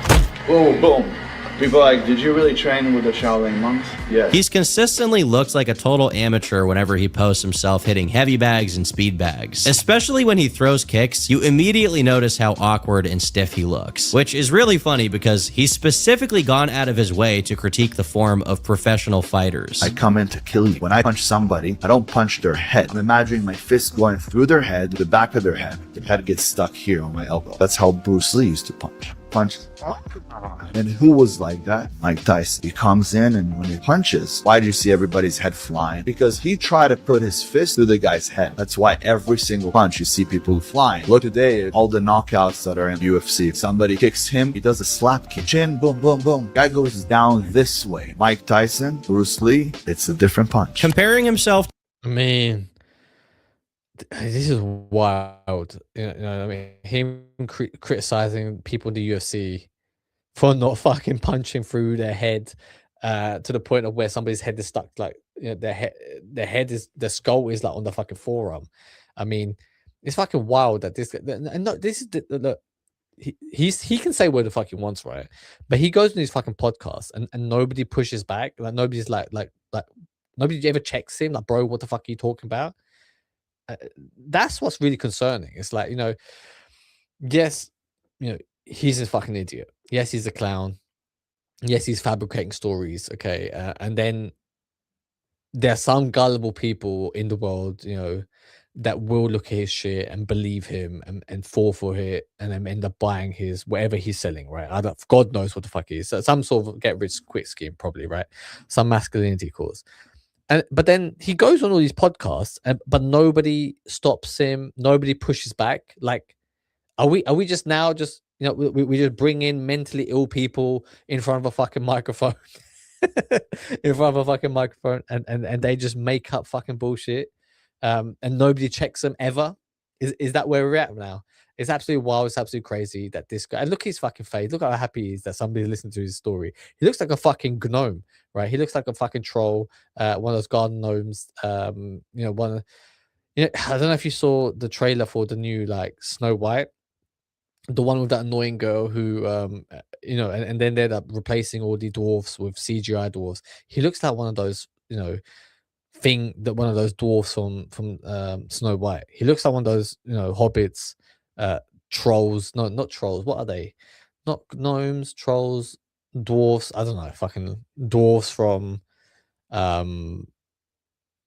boom, boom. People are like, did you really train with the Shaolin monks? Yeah. He's consistently looked like a total amateur whenever he posts himself hitting heavy bags and speed bags. Especially when he throws kicks, you immediately notice how awkward and stiff he looks. Which is really funny because he's specifically gone out of his way to critique the form of professional fighters. I come in to kill you. When I punch somebody, I don't punch their head. I'm imagining my fist going through their head, the back of their head. Their head gets stuck here on my elbow. That's how Bruce Lee used to punch. And who was like that? Mike Tyson. He comes in and when he punches, why do you see everybody's head flying? Because he tried to put his fist through the guy's head. That's why every single punch you see people flying. Look today, all the knockouts that are in UFC. If somebody kicks him, he does a slap kick. Chin, boom, boom, boom. Guy goes down this way. Mike Tyson, Bruce Lee, it's a different punch. Comparing himself, I mean, this is wild. You know, I mean, him criticizing people in the UFC for not fucking punching through their head to the point of where somebody's head is stuck, like, you know, their skull is like on the fucking forearm. I mean, it's fucking wild that this, and no, this is look, he can say what the fuck he wants, right? But he goes on these fucking podcasts and nobody pushes back. Like, nobody's like nobody ever checks him. Like, bro, what the fuck are you talking about? That's what's really concerning. It's like, you know, yes, you know, he's a fucking idiot. Yes, he's a clown. Yes, he's fabricating stories. Okay, and then there are some gullible people in the world, you know, that will look at his shit and believe him and fall for it and then end up buying his whatever he's selling, right? God knows what the fuck he is. So some sort of get rich quick scheme, probably, right? Some masculinity cause. But then he goes on all these podcasts, but nobody stops him. Nobody pushes back. Like, are we just now just, you know, we just bring in mentally ill people in front of a fucking microphone, in front of a fucking microphone, and they just make up fucking bullshit, and nobody checks them ever. Is that where we're at now? It's absolutely wild. It's absolutely crazy that this guy, and look at his fucking face. Look how happy he is that somebody listened to his story. He looks like a fucking gnome, right? He looks like a fucking troll, one of those garden gnomes. You know, I don't know if you saw the trailer for the new, like, Snow White. the one with that annoying girl who you know, and then they end up replacing all the dwarfs with CGI dwarfs. He looks like one of those, you know, one of those dwarfs from Snow White. He looks like one of those, you know, hobbits, trolls. No, not trolls. What are they? Not gnomes, trolls, dwarfs. I don't know. Fucking dwarfs from um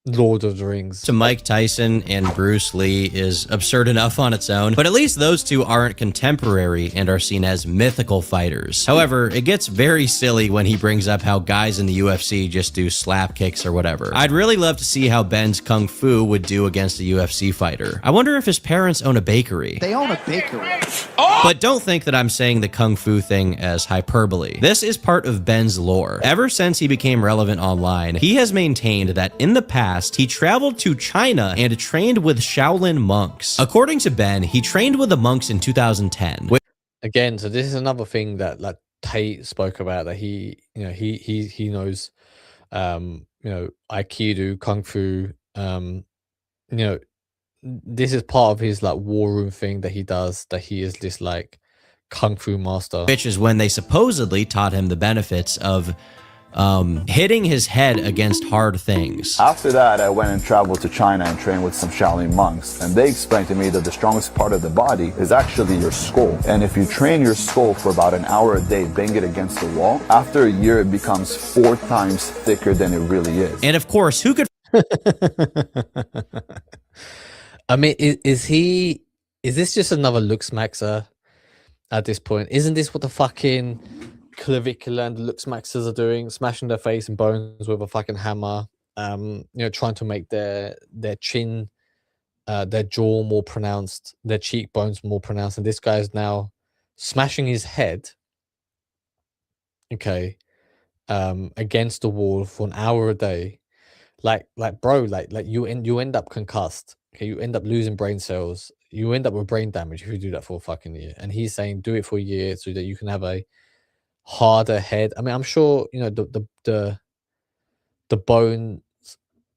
Lord of the Rings. To Mike Tyson and Bruce Lee is absurd enough on its own, but at least those two aren't contemporary and are seen as mythical fighters. However, it gets very silly when he brings up how guys in the UFC just do slap kicks or whatever. I'd really love to see how Ben's kung fu would do against a UFC fighter. I wonder if his parents own a bakery. They own a bakery. But don't think that I'm saying the kung fu thing as hyperbole. This is part of Ben's lore. Ever since he became relevant online, he has maintained that in the past, he traveled to China and trained with Shaolin monks. According to Ben, he trained with the monks in 2010. Again, so this is another thing that like Tate spoke about, that he, you know, he knows, you know, Aikido, Kung Fu, you know, this is part of his like war room thing that he does, that he is this like Kung Fu master. Which is when they supposedly taught him the benefits of hitting his head against hard things. After that, I went and traveled to China and trained with some Shaolin monks, and they explained to me that the strongest part of the body is actually your skull. And if you train your skull for about an hour a day, bang it against the wall, after a year it becomes 4 times thicker than it really is. And of course, who could I mean, is this just another looks maxer at this point? Isn't this what the fucking Clavicular and the looks maxers are doing? Smashing their face and bones with a fucking hammer, you know, trying to make their chin, their jaw more pronounced, their cheekbones more pronounced. And this guy is now smashing his head, okay, against the wall for an hour a day. Like bro, like you end up concussed. Okay, you end up losing brain cells. You end up with brain damage if you do that for a fucking year. And he's saying do it for a year so that you can have a harder head. I mean, I'm sure, you know, the bones,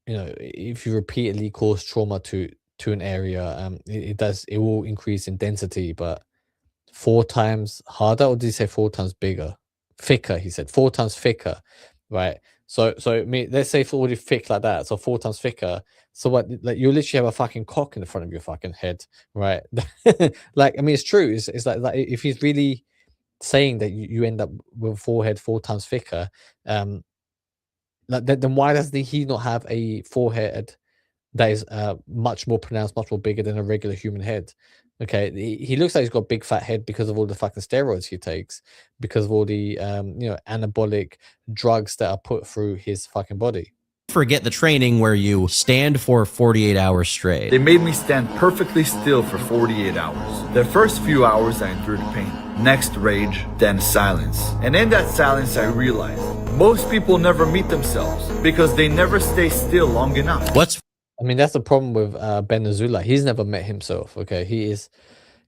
you know, if you repeatedly cause trauma to an area, it will increase in density, but 4 times harder, or did he say 4 times bigger? Thicker, he said 4 times thicker, right? So I mean, let's say it's already thick like that, so 4 times thicker. So what, like you literally have a fucking cock in the front of your fucking head, right? Like, I mean, it's true. It's like if he's really saying that you end up with a forehead 4 times thicker, like then why does he not have a forehead that is much more pronounced, much more bigger than a regular human head? Okay, he looks like he's got a big fat head because of all the fucking steroids he takes, because of all the you know, anabolic drugs that are put through his fucking body. forget the training where you stand for 48 hours straight? They made me stand perfectly still for 48 hours. The first few hours I endured pain, next rage, then silence. And in that silence I realized most people never meet themselves because they never stay still long enough. I mean, that's the problem with Ben Azoulay. He's never met himself. Okay, he is,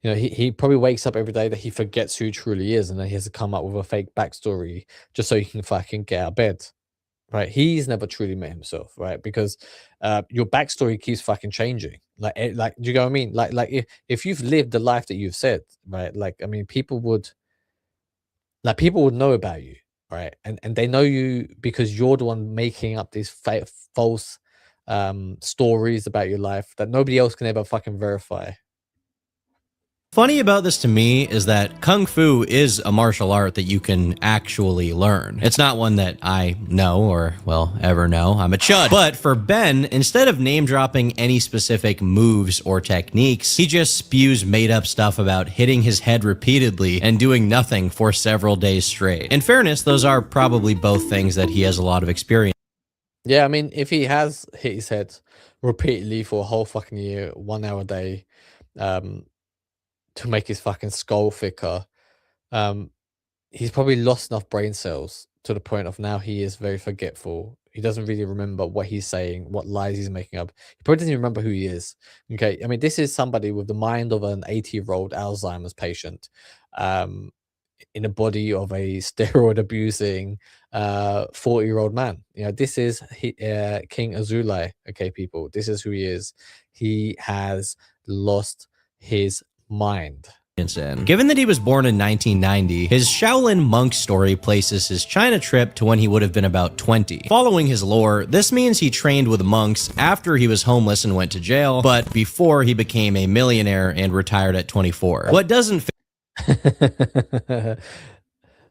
you know, he probably wakes up every day that he forgets who he truly is, and then he has to come up with a fake backstory just so he can fucking get out of bed. Right? He's never truly met himself, right? Because your backstory keeps fucking changing. Like, do you know what I mean? Like if you've lived the life that you've said, right? Like, I mean, people would know about you, right? And they know you because you're the one making up these false stories about your life that nobody else can ever fucking verify. Funny about this to me is that Kung Fu is a martial art that you can actually learn. It's not one that I know or, well, ever know. I'm a chud. But for Ben, instead of name dropping any specific moves or techniques, he just spews made up stuff about hitting his head repeatedly and doing nothing for several days straight. In fairness, those are probably both things that he has a lot of experience. Yeah, I mean, if he has hit his head repeatedly for a whole fucking year, 1 hour a day, to make his fucking skull thicker, he's probably lost enough brain cells to the point of now he is very forgetful. He doesn't really remember what he's saying, what lies he's making up. He probably doesn't even remember who he is. Okay, I mean, this is somebody with the mind of an 80-year-old Alzheimer's patient, in the body of a steroid abusing 40-year-old man. You know, this is King Azoulay. Okay, people, this is who he is. He has lost his mind. in. Given that he was born in 1990, his Shaolin monk story places his China trip to when he would have been about 20. Following his lore, this means he trained with monks after he was homeless and went to jail, but before he became a millionaire and retired at 24. What doesn't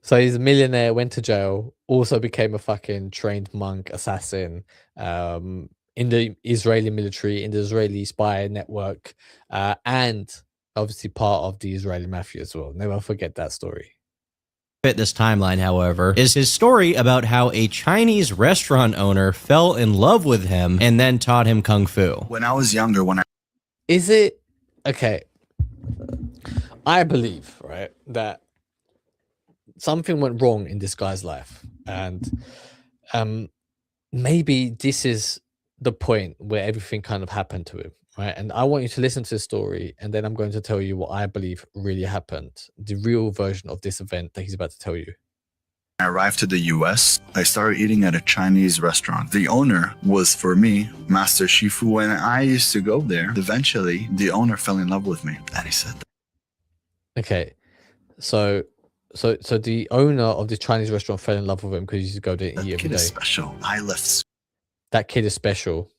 So he's a millionaire, went to jail, also became a fucking trained monk assassin in the Israeli military, in the Israeli spy network, and obviously part of the Israeli mafia as well. Never forget that story. fit this timeline, however, is his story about how a Chinese restaurant owner fell in love with him and then taught him kung fu. When I was younger, Is it okay? I believe, right, that something went wrong in this guy's life, and maybe this is the point where everything kind of happened to him, right? And I want you to listen to the story, and then I'm going to tell you what I believe really happened, the real version of this event that he's about to tell you. I arrived to the US, I started eating at a Chinese restaurant. The owner was, for me, Master Shifu, and I used to go there. Eventually, the owner fell in love with me, and he said, Okay, so the owner of the Chinese restaurant fell in love with him because he used to go there and eat "That every kid day. is special." I left That kid is special.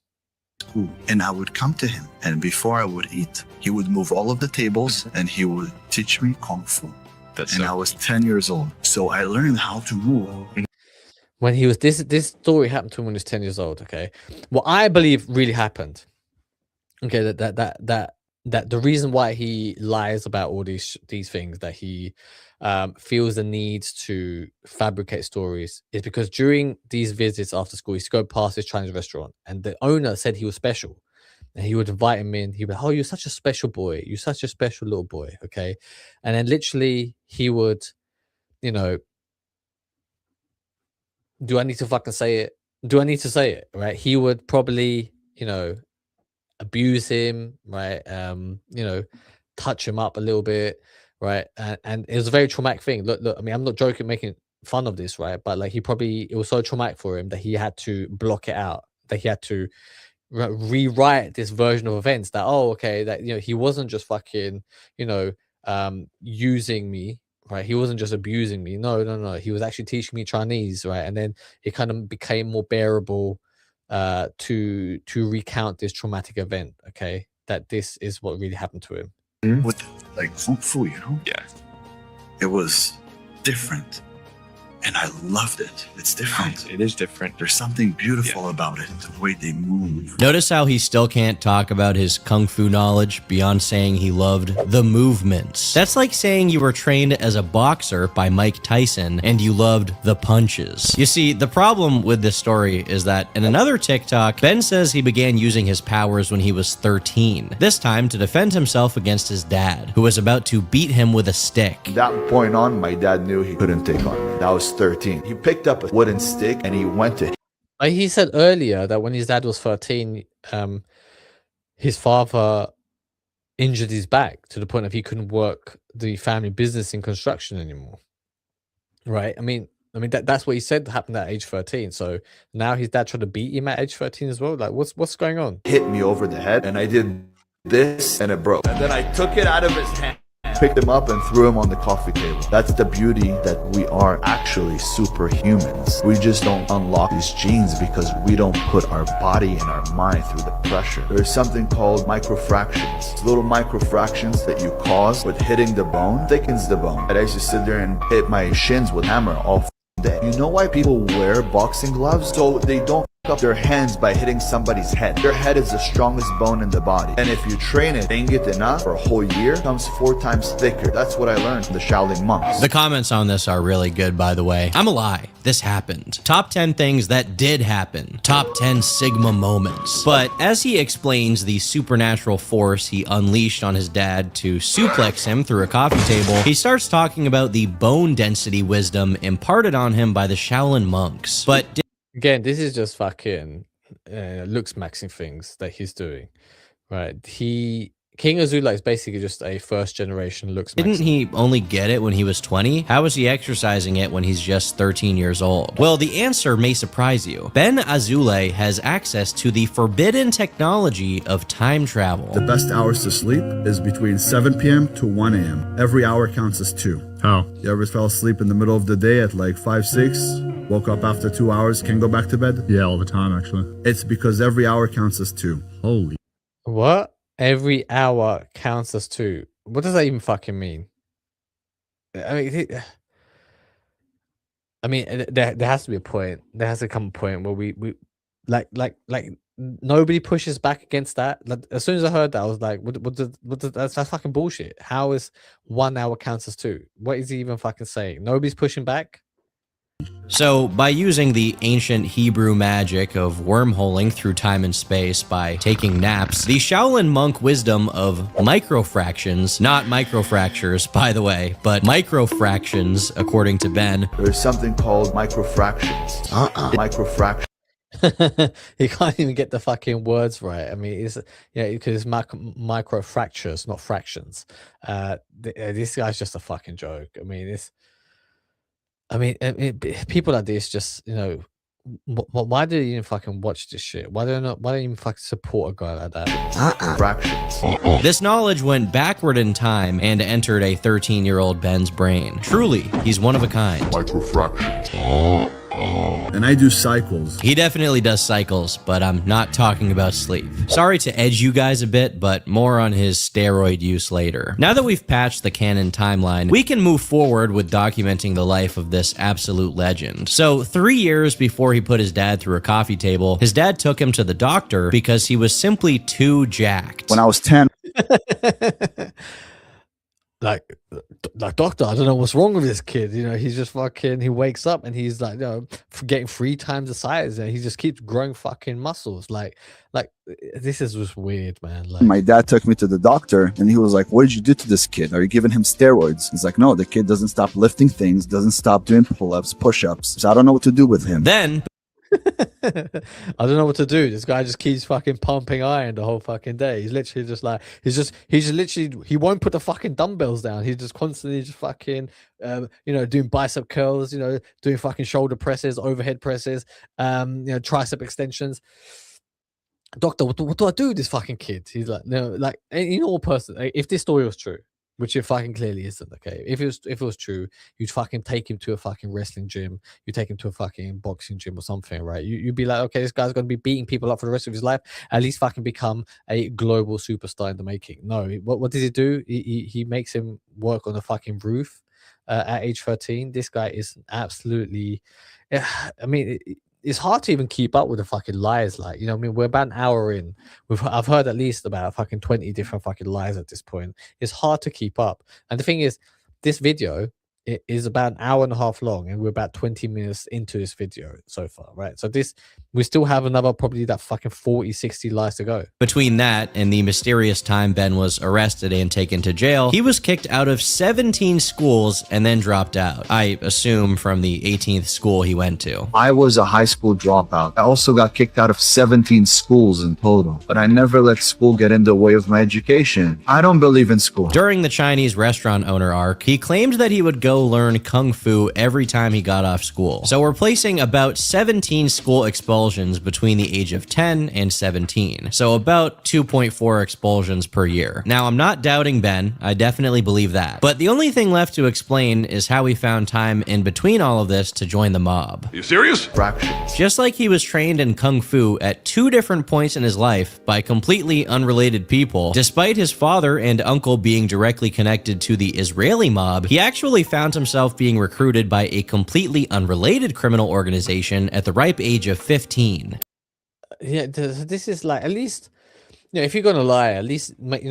school, and I would come to him, and before I would eat, he would move all of the tables, and he would teach me kung fu. And I was 10 years old, so I learned how to move. When he was this story happened to him when he was 10 years old. Okay, what I believe really happened. Okay, that the reason why he lies about all these things, that he feels the need to fabricate stories, is because during these visits after school, he used to go past this Chinese restaurant, and the owner said he was special, and he would invite him in. He'd be like, "Oh, you're such a special boy. You're such a special little boy." Okay, and then literally he would, you know, do I need to fucking say it? Do I need to say it? Right? He would probably, you know, abuse him, right? You know, touch him up a little bit, right? And it was a very traumatic thing. Look, I mean, I'm not joking, making fun of this, right? But like, it was so traumatic for him that he had to block it out, that he had to rewrite this version of events, that, oh, okay, that, you know, he wasn't just fucking, you know, using me, right? He wasn't just abusing me. No. He was actually teaching me Chinese, right? And then it kind of became more bearable to recount this traumatic event, okay? That this is what really happened to him. With like kung fu, you know? Yeah. It was different. And I loved it. It's different. It is different. There's something beautiful about it, the way they move. Notice how he still can't talk about his kung fu knowledge beyond saying he loved the movements. That's like saying you were trained as a boxer by Mike Tyson and you loved the punches. You see, the problem with this story is that in another TikTok, Ben says he began using his powers when he was 13, this time to defend himself against his dad, who was about to beat him with a stick. From that point on, my dad knew he couldn't take on me. I was 13. He picked up a wooden stick and he went to He said earlier that when his dad was 13, his father injured his back to the point of he couldn't work the family business in construction anymore. Right? I mean that's what he said happened at age 13. So now his dad tried to beat him at age 13 as well. Like, what's going on? hit me over the head, and I did this and it broke. And then I took it out of his hand, picked him up and threw him on the coffee table. That's the beauty, that we are actually superhumans. We just don't unlock these genes because we don't put our body and our mind through the pressure. There's something called microfractions. Little microfractions that you cause with hitting the bone thickens the bone. And I used to sit there and hit my shins with hammer all day. You know why people wear boxing gloves? So they don't up their hands by hitting somebody's head. Their head is the strongest bone in the body, and if you train it enough for a whole year, it becomes 4 times thicker. That's what I learned from the Shaolin monks. The comments on this are really good, by the way. I'm a lie. This happened. Top 10 things that did happen. Top 10 Sigma moments. But as he explains the supernatural force he unleashed on his dad to suplex him through a coffee table, he starts talking about the bone density wisdom imparted on him by the Shaolin monks. But Again, this is just fucking looks maxing things that he's doing, right? He King Azoulay is basically just a first generation looks. Didn't he only get it when he was 20? How is he exercising it when he's just 13 years old? Well, the answer may surprise you. Ben Azoulay has access to the forbidden technology of time travel. The best hours to sleep is between 7 p.m. to 1 a.m. Every hour counts as 2. How? You ever fell asleep in the middle of the day at like 5, 6, woke up after 2 hours, can't go back to bed? Yeah, all the time, actually. It's because every hour counts as 2. Holy. What? Every hour counts as 2. What does that even fucking mean? I mean, there has to be a point. There has to come a point where we like nobody pushes back against that. Like, as soon as I heard that, I was like, that's fucking bullshit. How is 1 hour counts as 2? What is he even fucking saying? Nobody's pushing back. So, by using the ancient Hebrew magic of wormholing through time and space by taking naps, the Shaolin monk wisdom of microfractions, not microfractures, by the way, but microfractions, according to Ben. There's something called microfractions. Microfractions. He can't even get the fucking words right. I mean, it's because it's micro fractures, not fractions. This guy's just a fucking joke. I mean, people like this just, why do you even fucking watch this shit? Why don't you even fucking support a guy like that? Fractions. This knowledge went backward in time and entered a 13-year-old Ben's brain. Truly, he's one of a kind. Microfractions. And I do cycles. He definitely does cycles, but I'm not talking about sleep. Sorry to edge you guys a bit, but more on his steroid use later. Now that we've patched the canon timeline, we can move forward with documenting the life of this absolute legend. So 3 years before he put his dad through a coffee table, his dad took him to the doctor because he was simply too jacked. When I was 10, like doctor, I don't know what's wrong with this kid. He's just fucking, he wakes up and he's like, getting 3 times the size, and he just keeps growing fucking muscles. Like this is just weird, man. Like, my dad took me to the doctor and he was like, what did you do to this kid? Are you giving him steroids? He's like, no, the kid doesn't stop lifting things, doesn't stop doing pull-ups, push-ups. So I don't know what to do with him. Then, I don't know what to do. This guy just keeps fucking pumping iron the whole fucking day. He's literally just like, he won't put the fucking dumbbells down. He's just constantly just fucking, doing bicep curls, doing fucking shoulder presses, overhead presses, tricep extensions. Doctor, what do I do with this fucking kid? He's like, no, like, in all person, if this story was true, which it fucking clearly isn't, okay? If it was true, you'd fucking take him to a fucking wrestling gym, you take him to a fucking boxing gym or something, right? You'd be like, okay, this guy's gonna be beating people up for the rest of his life, at least fucking become a global superstar in the making. No, what does he do? He makes him work on a fucking roof at age 13. This guy is absolutely, I mean, it's hard to even keep up with the fucking lies. Like, we're about an hour in. I've heard at least about fucking 20 different fucking lies at this point. It's hard to keep up. And the thing is, this video is about an hour and a half long, and we're about 20 minutes into this video so far, right? So we still have another probably that fucking 40, 60 lies to go. between that and the mysterious time Ben was arrested and taken to jail, he was kicked out of 17 schools and then dropped out. I assume from the 18th school he went to. I was a high school dropout. I also got kicked out of 17 schools in total, but I never let school get in the way of my education. I don't believe in school. During the Chinese restaurant owner arc, he claimed that he would go learn kung fu every time he got off school. So we're placing about 17 school expulsions between the age of 10 and 17. So about 2.4 expulsions per year. Now, I'm not doubting Ben. I definitely believe that. But the only thing left to explain is how he found time in between all of this to join the mob. You serious? Fractions. Just like he was trained in kung fu at 2 different points in his life by completely unrelated people, despite his father and uncle being directly connected to the Israeli mob, he actually found himself being recruited by a completely unrelated criminal organization at the ripe age of 15. Yeah, this is like, at least, if you're gonna lie, at least, like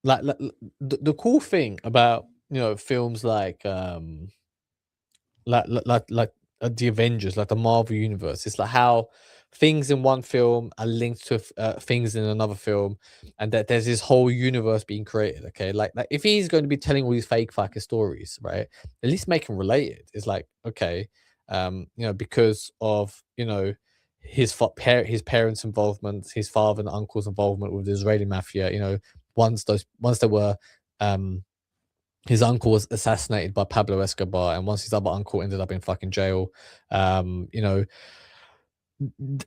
the cool thing about films like the Avengers, like the Marvel universe, it's like how things in one film are linked to things in another film, and that there's this whole universe being created. Okay, like if he's going to be telling all these fake fucking stories, right, at least make them related. It's like, okay, because of his parents' involvement, his father and uncle's involvement with the Israeli mafia, once there were his uncle was assassinated by Pablo Escobar, and once his other uncle ended up in fucking jail, you know,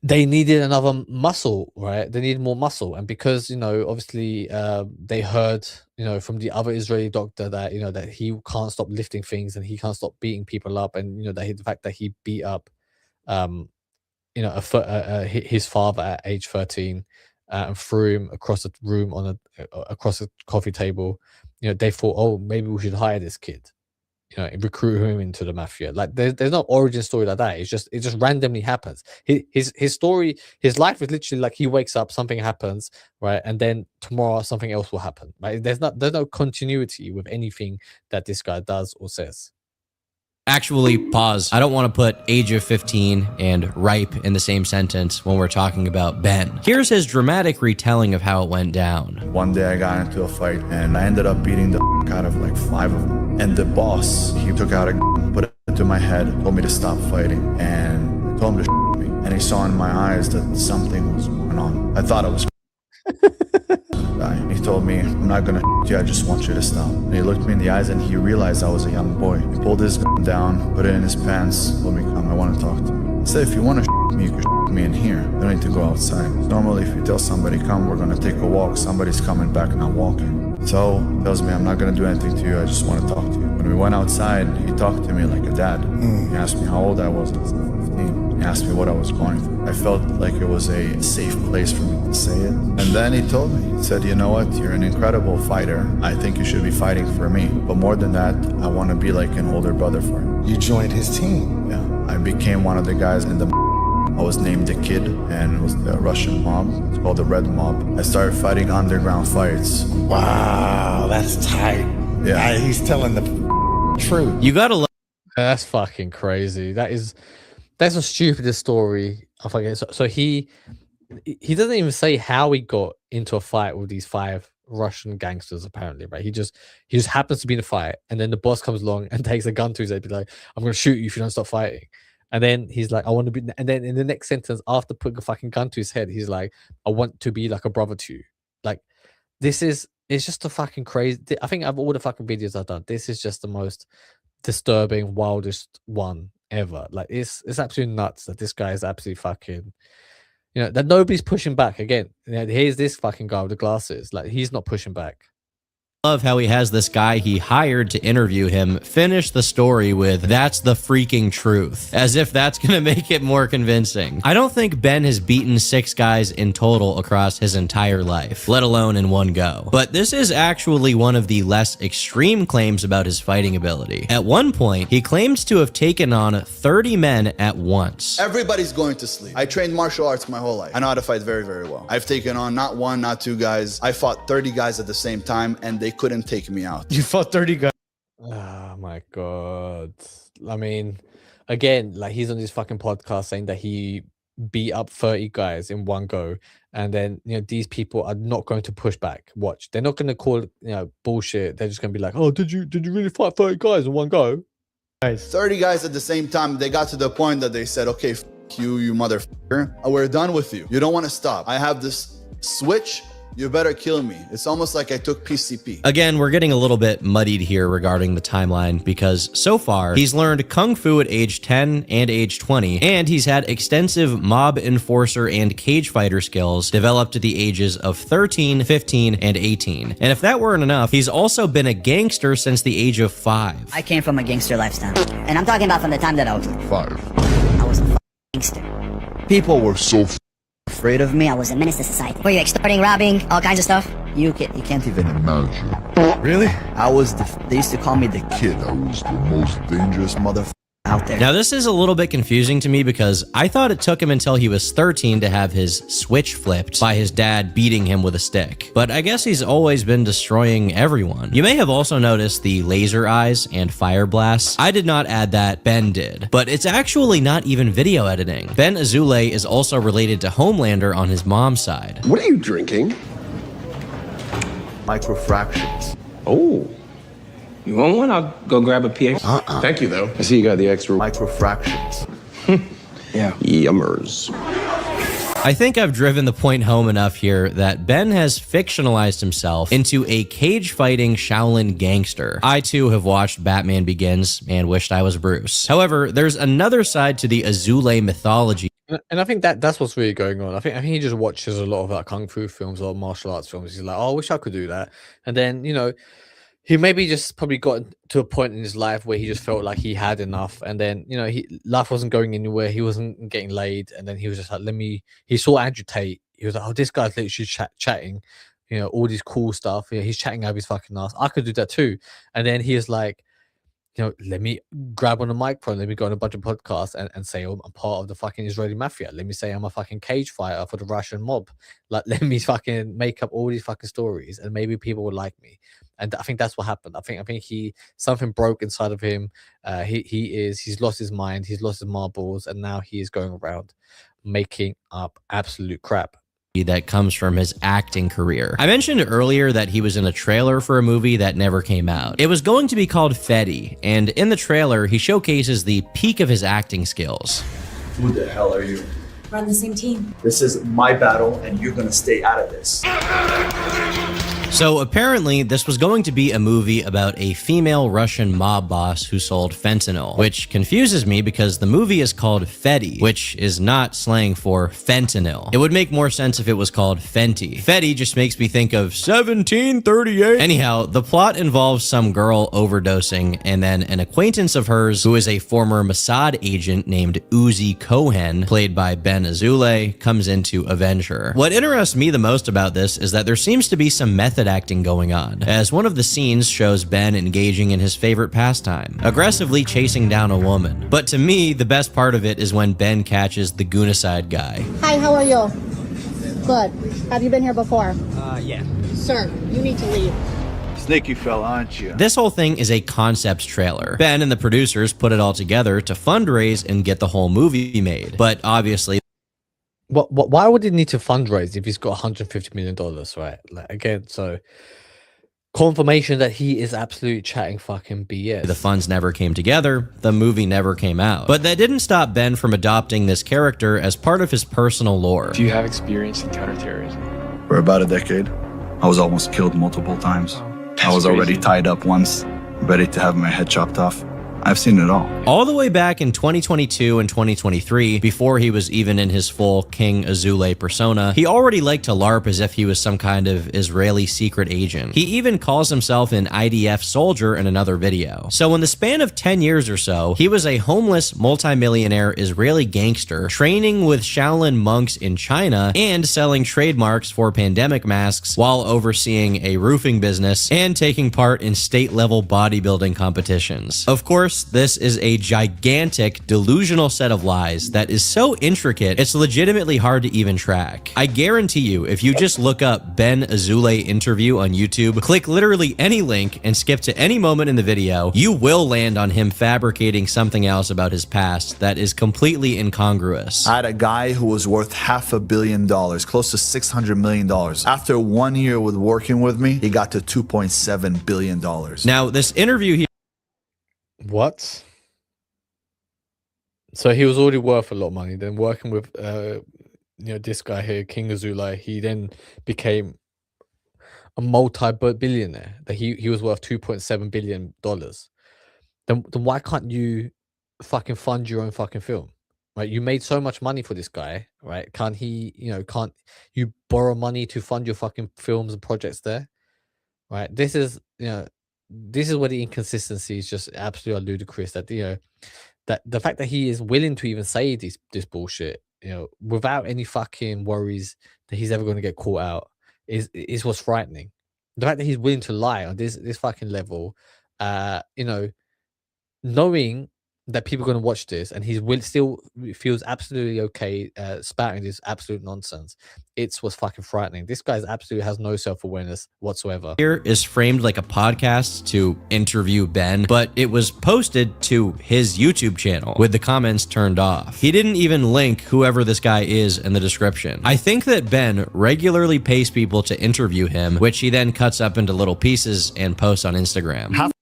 they needed another muscle, right? They needed more muscle. And because, you know, obviously they heard, you know, from the other Israeli doctor that, you know, that he can't stop lifting things and he can't stop beating people up, and, you know, that the fact that he beat up you know, his father at age 13 and threw him across the room across a coffee table, you know, they thought, oh, maybe we should hire this kid, you know, recruit him into the mafia. Like there's no origin story like that. It just randomly happens. His story, his life is literally like he wakes up, something happens, right, and then tomorrow something else will happen. Right? There's no continuity with anything that this guy does or says. Actually, pause. I don't want to put age of 15 and ripe in the same sentence when we're talking about Ben. Here's his dramatic retelling of how it went down. One day I got into a fight and I ended up beating the out of like 5 of them. And the boss, he took out a gun, put it to my head, told me to stop fighting, and I told him to me. And he saw in my eyes that something was going on. I thought it was he told me, I'm not gonna you, I just want you to stop. And he looked me in the eyes and he realized I was a young boy. He pulled his gun down, put it in his pants, told me, come, I want to talk to you. He said, if you want to me, you can me in here. You don't need to go outside. Normally, if you tell somebody, come, we're gonna take a walk, somebody's coming back, not walking. So he tells me, I'm not gonna do anything to you, I just want to talk to you. When we went outside, he talked to me like a dad. He asked me how old I was. I was 15. He asked me what I was going through. I felt like it was a safe place for me to say it. And then he told me, he said, you know what, you're an incredible fighter. I think you should be fighting for me. But more than that, I want to be like an older brother for you. You joined his team? Yeah. I became one of the guys in the I was named the Kid, and it was the Russian mob. It's called the Red Mob. I started fighting underground fights. Wow, that's tight. Yeah. He's telling the truth. You gotta look. That's fucking crazy. That's the stupidest story. I forget. So he doesn't even say how he got into a fight with these 5 Russian gangsters. Apparently, right? He just happens to be in a fight, and then the boss comes along and takes a gun to his head, be like, "I'm gonna shoot you if you don't stop fighting." And then he's like, "I want to be." And then in the next sentence, after putting a fucking gun to his head, he's like, "I want to be like a brother to you." Like, it's just a fucking crazy. I think of all the fucking videos I've done, this is just the most disturbing, wildest one ever. Like, it's absolutely nuts that this guy is absolutely fucking, you know, that nobody's pushing back. Again, you know, here's this fucking guy with the glasses, like, he's not pushing back. Love how he has this guy he hired to interview him finish the story with, "That's the freaking truth," as if that's gonna make it more convincing. I don't think Ben has beaten 6 guys in total across his entire life, let alone in one go. But this is actually one of the less extreme claims about his fighting ability. At one point, he claims to have taken on 30 men at once. Everybody's going to sleep. I trained martial arts my whole life. I know how to fight very, very well. I've taken on not 1, not 2 guys. I fought 30 guys at the same time, and they couldn't take me out. You fought 30 guys. Oh my god. I mean, again, like, he's on this fucking podcast saying that he beat up 30 guys in one go, and then, you know, these people are not going to push back. Watch, they're not going to call it, you know, bullshit. They're just going to be like, "Oh, did you really fight 30 guys in one go?" 30 guys at the same time. They got to the point that they said, okay, f you motherfucker, we're done with you. You don't want to stop. I have this switch. You better kill me. It's almost like I took PCP. Again, we're getting a little bit muddied here regarding the timeline, because so far he's learned Kung Fu at age 10 and age 20, and he's had extensive mob enforcer and cage fighter skills developed at the ages of 13, 15, and 18. And if that weren't enough, he's also been a gangster since the age of 5. I came from a gangster lifestyle. And I'm talking about from the time that I was like 5. I was a gangster. People were so Afraid of me, I was a menace to society. Were you extorting, robbing, all kinds of stuff? You can't even imagine. Really? They used to call me the Kid. I was the most dangerous motherfucker out there. Now, this is a little bit confusing to me, because I thought it took him until he was 13 to have his switch flipped by his dad beating him with a stick. But I guess he's always been destroying everyone. You may have also noticed the laser eyes and fire blasts. I did not add that, Ben did. But it's actually not even video editing. Ben Azoulay is also related to Homelander on his mom's side. What are you drinking? microfractions. Oh. You want one? I'll go grab a PA. Thank you, though. I see you got the extra microfractions. Yeah. Yummers. I think I've driven the point home enough here that Ben has fictionalized himself into a cage-fighting Shaolin gangster. I too have watched Batman Begins and wished I was Bruce. However, there's another side to the Azoulay mythology. And I think that's what's really going on. I think he just watches a lot of like kung fu films or martial arts films. He's like, oh, I wish I could do that. And then, you know, he maybe just probably got to a point in his life where he just felt like he had enough. And then, you know, life wasn't going anywhere. He wasn't getting laid. And then he was just like, he saw Andrew Tate. He was like, oh, this guy's literally chatting, you know, all these cool stuff. Yeah, he's chatting out of his fucking ass. I could do that too. And then he was like, you know, let me grab on a microphone, let me go on a bunch of podcasts and say, oh, I'm part of the fucking Israeli mafia. Let me say I'm a fucking cage fighter for the Russian mob. Like, let me fucking make up all these fucking stories and maybe people would like me. And I think that's what happened. I think something broke inside of him. He's lost his mind, he's lost his marbles, and now he is going around making up absolute crap that comes from his acting career. I mentioned earlier that he was in a trailer for a movie that never came out. It was going to be called Fetty, and in the trailer, he showcases the peak of his acting skills. Who the hell are you? We're on the same team. This is my battle, and you're gonna stay out of this. So apparently, this was going to be a movie about a female Russian mob boss who sold fentanyl, which confuses me because the movie is called Fetty, which is not slang for fentanyl. It would make more sense if it was called Fenty. Fetty just makes me think of 1738. Anyhow, the plot involves some girl overdosing, and then an acquaintance of hers who is a former Mossad agent named Uzi Cohen, played by Ben Azoulay, comes in to avenge her. What interests me the most about this is that there seems to be some method acting going on, as one of the scenes shows Ben engaging in his favorite pastime, aggressively chasing down a woman. But to me, the best part of it is when Ben catches the Goonacide guy. Hi, how are you? Good. Have you been here before? Yeah. Sir, you need to leave. Sneaky fella, aren't you? This whole thing is a concept trailer. Ben and the producers put it all together to fundraise and get the whole movie made. But obviously, why would he need to fundraise if he's got $150 million, right? Like, again, so confirmation that he is absolutely chatting fucking BS. the funds never came together, the movie never came out. But that didn't stop Ben from adopting this character as part of his personal lore. Do you have experience in counterterrorism? For about a decade. I was almost killed multiple times. I was already tied up once, ready to have my head chopped off. I've seen it all the way back in 2022 and 2023, before he was even in his full King Azoulay persona, he already liked to LARP as if he was some kind of Israeli secret agent. He even calls himself an IDF soldier in another video. So in the span of 10 years or so, he was a homeless, multimillionaire Israeli gangster training with Shaolin monks in China and selling trademarks for pandemic masks while overseeing a roofing business and taking part in state-level bodybuilding competitions. Of course, this is a gigantic, delusional set of lies that is so intricate, it's legitimately hard to even track. I guarantee you, if you just look up Ben Azoulay interview on YouTube, click literally any link, and skip to any moment in the video, you will land on him fabricating something else about his past that is completely incongruous. I had a guy who was worth $500 million, close to $600 million. After 1 year with working with me, he got to $2.7 billion. Now, this interview here. What? So he was already worth a lot of money. Then working with, this guy here, King Azoulay, he then became a multi-billionaire. That he was worth $2.7 billion. Then why can't you fucking fund your own fucking film? Right? You made so much money for this guy, right? Can't you borrow money to fund your fucking films and projects there? Right? This is where the inconsistency is just absolutely ludicrous. That that the fact that he is willing to even say this bullshit, without any fucking worries that he's ever going to get caught out, is what's frightening. The fact that he's willing to lie on this fucking level, knowing that people are going to watch this, and still feels absolutely okay spouting this absolute nonsense. It's what's fucking frightening. This guy absolutely has no self-awareness whatsoever. Here is framed like a podcast to interview Ben, but it was posted to his YouTube channel with the comments turned off. He didn't even link whoever this guy is in the description. I think that Ben regularly pays people to interview him, which he then cuts up into little pieces and posts on Instagram.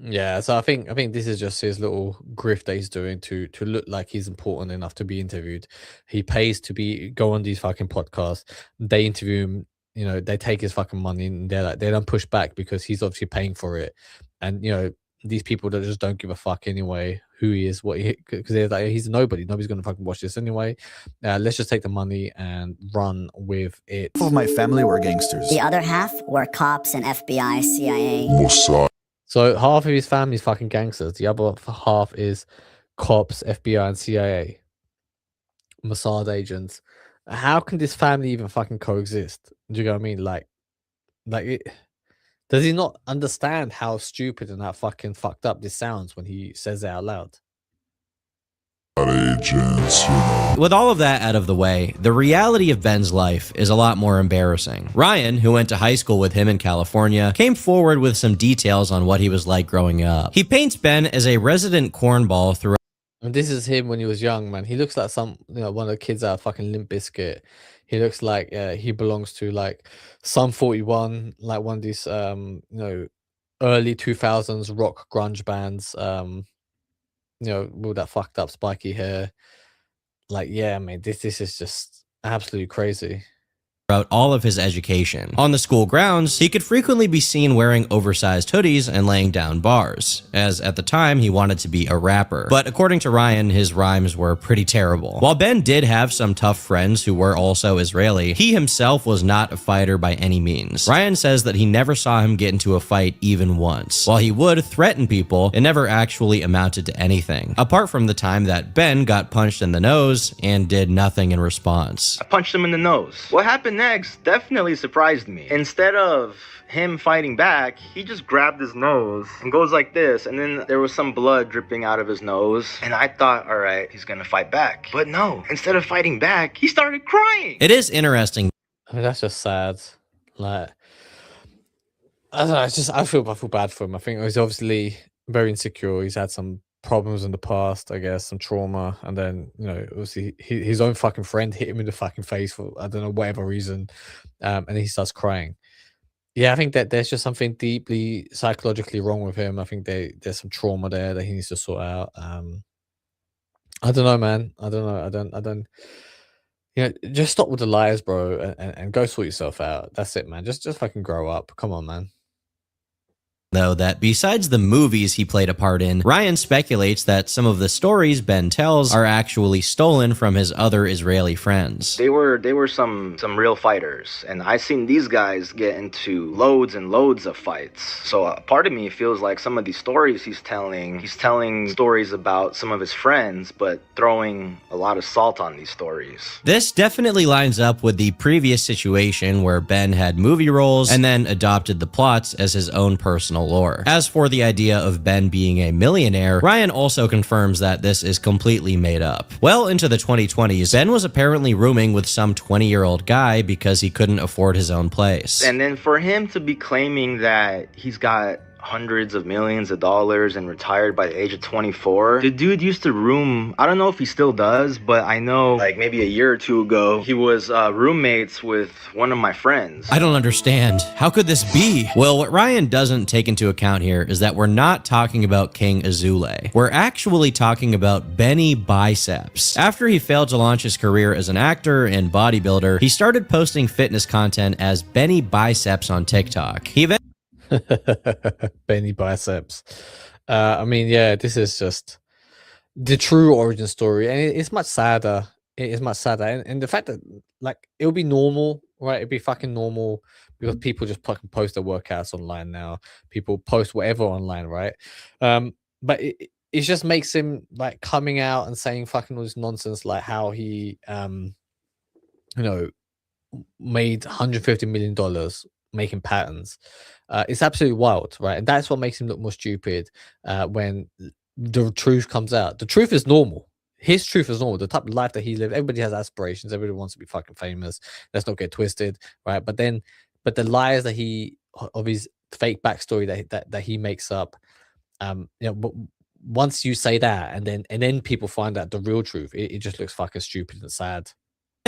Yeah, so I think this is just his little grift that he's doing to look like he's important enough to be interviewed. He pays to be go on these fucking podcasts. They interview him, they take his fucking money and they're like they don't push back because he's obviously paying for it. And these people that just don't give a fuck anyway who he is, what he because they're like he's a nobody. Nobody's gonna fucking watch this anyway. Let's just take the money and run with it. Half of my family were gangsters. The other half were cops and FBI, CIA. Mossad. So half of his family's fucking gangsters. The other half is cops, FBI, and CIA, Mossad agents. How can this family even fucking coexist? Do you know what I mean? Does he not understand how stupid and how fucking fucked up this sounds when he says it out loud? Agents, With all of that out of the way, the reality of Ben's life is a lot more embarrassing. Ryan, who went to high school with him in California, came forward with some details on what he was like growing up. He paints Ben as a resident cornball throughout. And this is him when he was young, man. He looks like one of the kids out of fucking Limp Bizkit. He looks like he belongs to like Sum 41, like one of these early 2000s rock grunge bands. With that fucked up spiky hair. Like, yeah, man, this is just absolutely crazy. Throughout all of his education. On the school grounds, he could frequently be seen wearing oversized hoodies and laying down bars, as at the time he wanted to be a rapper. But according to Ryan, his rhymes were pretty terrible. While Ben did have some tough friends who were also Israeli, he himself was not a fighter by any means. Ryan says that he never saw him get into a fight even once. While he would threaten people, it never actually amounted to anything, apart from the time that Ben got punched in the nose and did nothing in response. I punched him in the nose. What happened next definitely surprised me. Instead of him fighting back, he just grabbed his nose and goes like this, and then there was some blood dripping out of his nose, and I thought, all right, he's gonna fight back. But no, instead of fighting back, he started crying. It is interesting. I mean, that's just sad. Like, I don't know, I feel bad for him. I think he's obviously very insecure. He's had some problems in the past, I guess, some trauma, and then obviously his own fucking friend hit him in the fucking face for I don't know whatever reason, and he starts crying. Yeah, I think that there's just something deeply psychologically wrong with him. I think there's some trauma there that he needs to sort out. I don't know, man. I don't know. I don't. Just stop with the lies, bro, and go sort yourself out. That's it, man. Just fucking grow up. Come on, man. Though that besides the movies he played a part in, Ryan speculates that some of the stories Ben tells are actually stolen from his other Israeli friends. They were some real fighters, and I seen these guys get into loads and loads of fights. So a part of me feels like some of these stories he's telling stories about some of his friends, but throwing a lot of salt on these stories. This definitely lines up with the previous situation where Ben had movie roles and then adopted the plots as his own personal lore. As for the idea of Ben being a millionaire, Ryan also confirms that this is completely made up. Well into the 2020s, Ben was apparently rooming with some 20-year-old guy because he couldn't afford his own place. And then for him to be claiming that he's got hundreds of millions of dollars and retired by the age of 24. The dude used to room, I don't know if he still does, but I know like maybe a year or two ago, he was roommates with one of my friends. I don't understand. How could this be? Well, what Ryan doesn't take into account here is that we're not talking about King Azoulay. We're actually talking about Benny Biceps. After he failed to launch his career as an actor and bodybuilder, he started posting fitness content as Benny Biceps on TikTok. He eventually Benny Biceps. I mean, yeah, this is just the true origin story, and it's much sadder. It is much sadder, and the fact that like it would be normal, right? It'd be fucking normal because people just fucking post their workouts online now. People post whatever online, right? But it just makes him like coming out and saying fucking all this nonsense, like how he made $150 million making patterns. It's absolutely wild, right? And that's what makes him look more stupid when the truth comes out. The truth is normal. His truth is normal. The type of life that he lived, everybody has aspirations. Everybody wants to be fucking famous. Let's not get twisted, right? But the lies that of his fake backstory that he makes up, but once you say that and then people find out the real truth, it just looks fucking stupid and sad.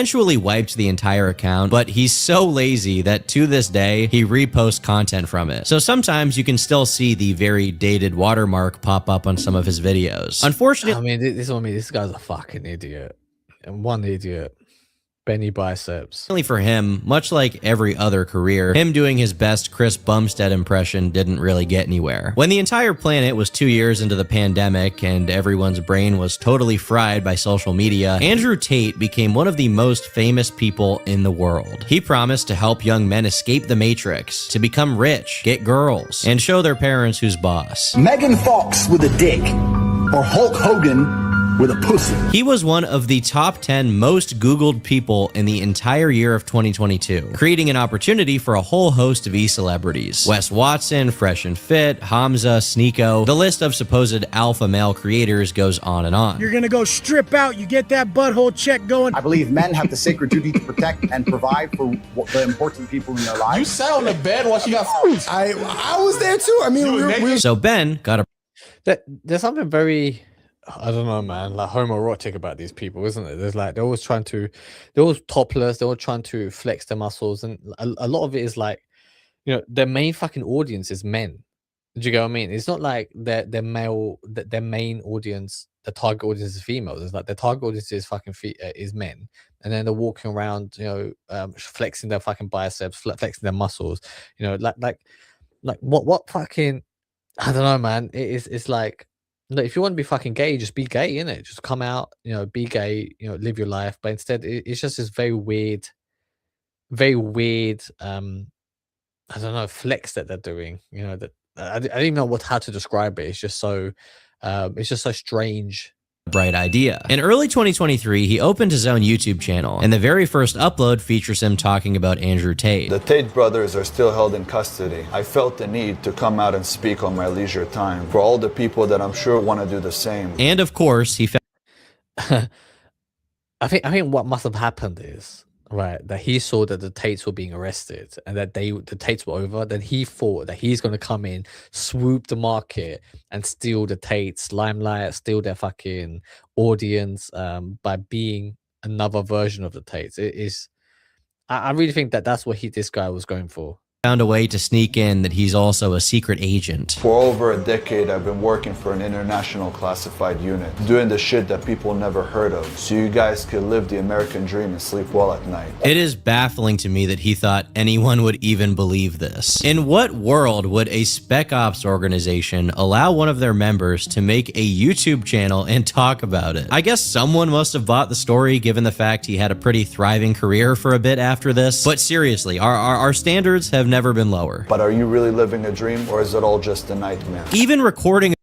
eventually wiped the entire account, but he's so lazy that to this day, he reposts content from it. So sometimes you can still see the very dated watermark pop up on some of his videos. Unfortunately, I mean, this guy's a fucking idiot. And one idiot. Benny Biceps. for him, much like every other career, him doing his best Chris Bumstead impression didn't really get anywhere. When the entire planet was 2 years into the pandemic and everyone's brain was totally fried by social media, Andrew Tate became one of the most famous people in the world. He promised to help young men escape the matrix, to become rich, get girls, and show their parents who's boss. Megan Fox with a dick, or Hulk Hogan with a pussy. He was one of the top 10 most Googled people in the entire year of 2022, creating an opportunity for a whole host of e-celebrities. Wes Watson, Fresh and Fit, Hamza, Sneeko, the list of supposed alpha male creators goes on and on. You're gonna go strip out, you get that butthole check going. I believe men have the sacred duty to protect and provide for the important people in their lives. You sat on the bed while she got I was there too. I mean, we were So Ben got a There's something very, I don't know, man, like homoerotic about these people, isn't it? There's like, they're always topless, they're all trying to flex their muscles, and a lot of it is like, you know, their main fucking audience is men. Do you get what I mean? It's not like their main audience, the target audience is females. It's like their target audience is fucking is men, and then they're walking around, you know, flexing their fucking biceps, flexing their muscles, you know, like what fucking, I don't know, man. It's like, look, if you want to be fucking gay, just be gay, innit? Just come out, you know, be gay, you know, live your life. But instead, it's just this very weird, I don't know, flex that they're doing. You know, that I don't even know how to describe it. It's just so strange. bright idea. In early 2023, he opened his own YouTube channel, and the very first upload features him talking about Andrew Tate. The Tate brothers are still held in custody. I felt the need to come out and speak on my leisure time for all the people that I'm sure want to do the same. And of course, he found I think what must have happened is, right, that he saw that the Tates were being arrested and that the Tates were over. Then he thought that he's going to come in, swoop the market, and steal the Tates' limelight, steal their fucking audience by being another version of the Tates. It is, I really think that that's what this guy was going for. Found a way to sneak in that he's also a secret agent. For over a decade, I've been working for an international classified unit, doing the shit that people never heard of, so you guys could live the American dream and sleep well at night. It is baffling to me that he thought anyone would even believe this. In what world would a spec ops organization allow one of their members to make a YouTube channel and talk about it? I guess someone must have bought the story given the fact he had a pretty thriving career for a bit after this. But seriously, our standards have never been lower. But are you really living a dream, or is it all just a nightmare? Even recording...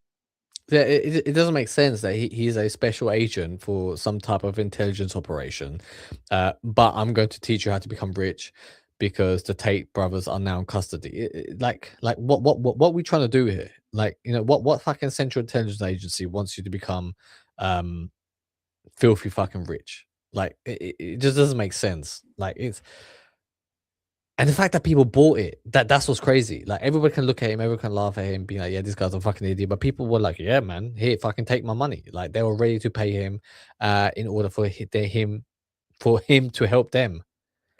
Yeah, it doesn't make sense that he's a special agent for some type of intelligence operation, but I'm going to teach you how to become rich because the Tate brothers are now in custody. Like what are we trying to do here? Like, you know, what fucking Central Intelligence Agency wants you to become filthy fucking rich? Like, it just doesn't make sense. Like, it's... And the fact that people bought it, that's what's crazy. Like, everybody can look at him, everyone can laugh at him, be like, yeah, this guy's a fucking idiot. But people were like, yeah, man, here, fucking take my money. Like, they were ready to pay him in order for him to help them.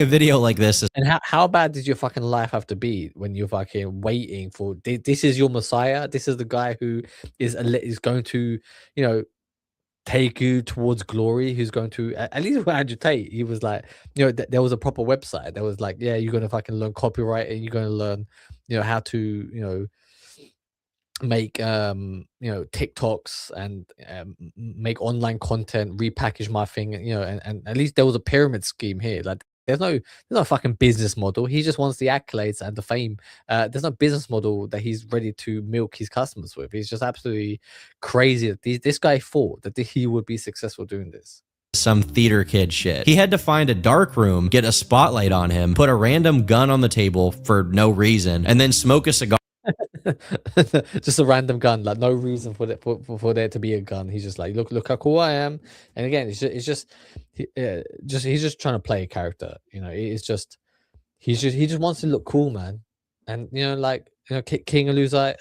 A video like this is... And how bad did your fucking life have to be when you're fucking waiting for... This is your messiah? This is the guy who is going to, you know, take you towards glory, who's going to, at least with Andrew Tate, he was like, you know, there was a proper website that was like, yeah, you're going to fucking learn copyright and you're going to learn, you know, how to, you know, make, you know, TikToks and make online content, repackage my thing, you know, and at least there was a pyramid scheme here. Like, there's no fucking business model. He just wants the accolades and the fame. There's no business model that he's ready to milk his customers with. He's just absolutely crazy that this guy thought that he would be successful doing this. Some theater kid shit. He had to find a dark room, get a spotlight on him, put a random gun on the table for no reason, and then smoke a cigar. Just a random gun, like no reason for there to be a gun. He's just like, look how cool I am. And again, he's just trying to play a character. You know, it's just he just wants to look cool, man. And you know, like, you know, King Azoulay,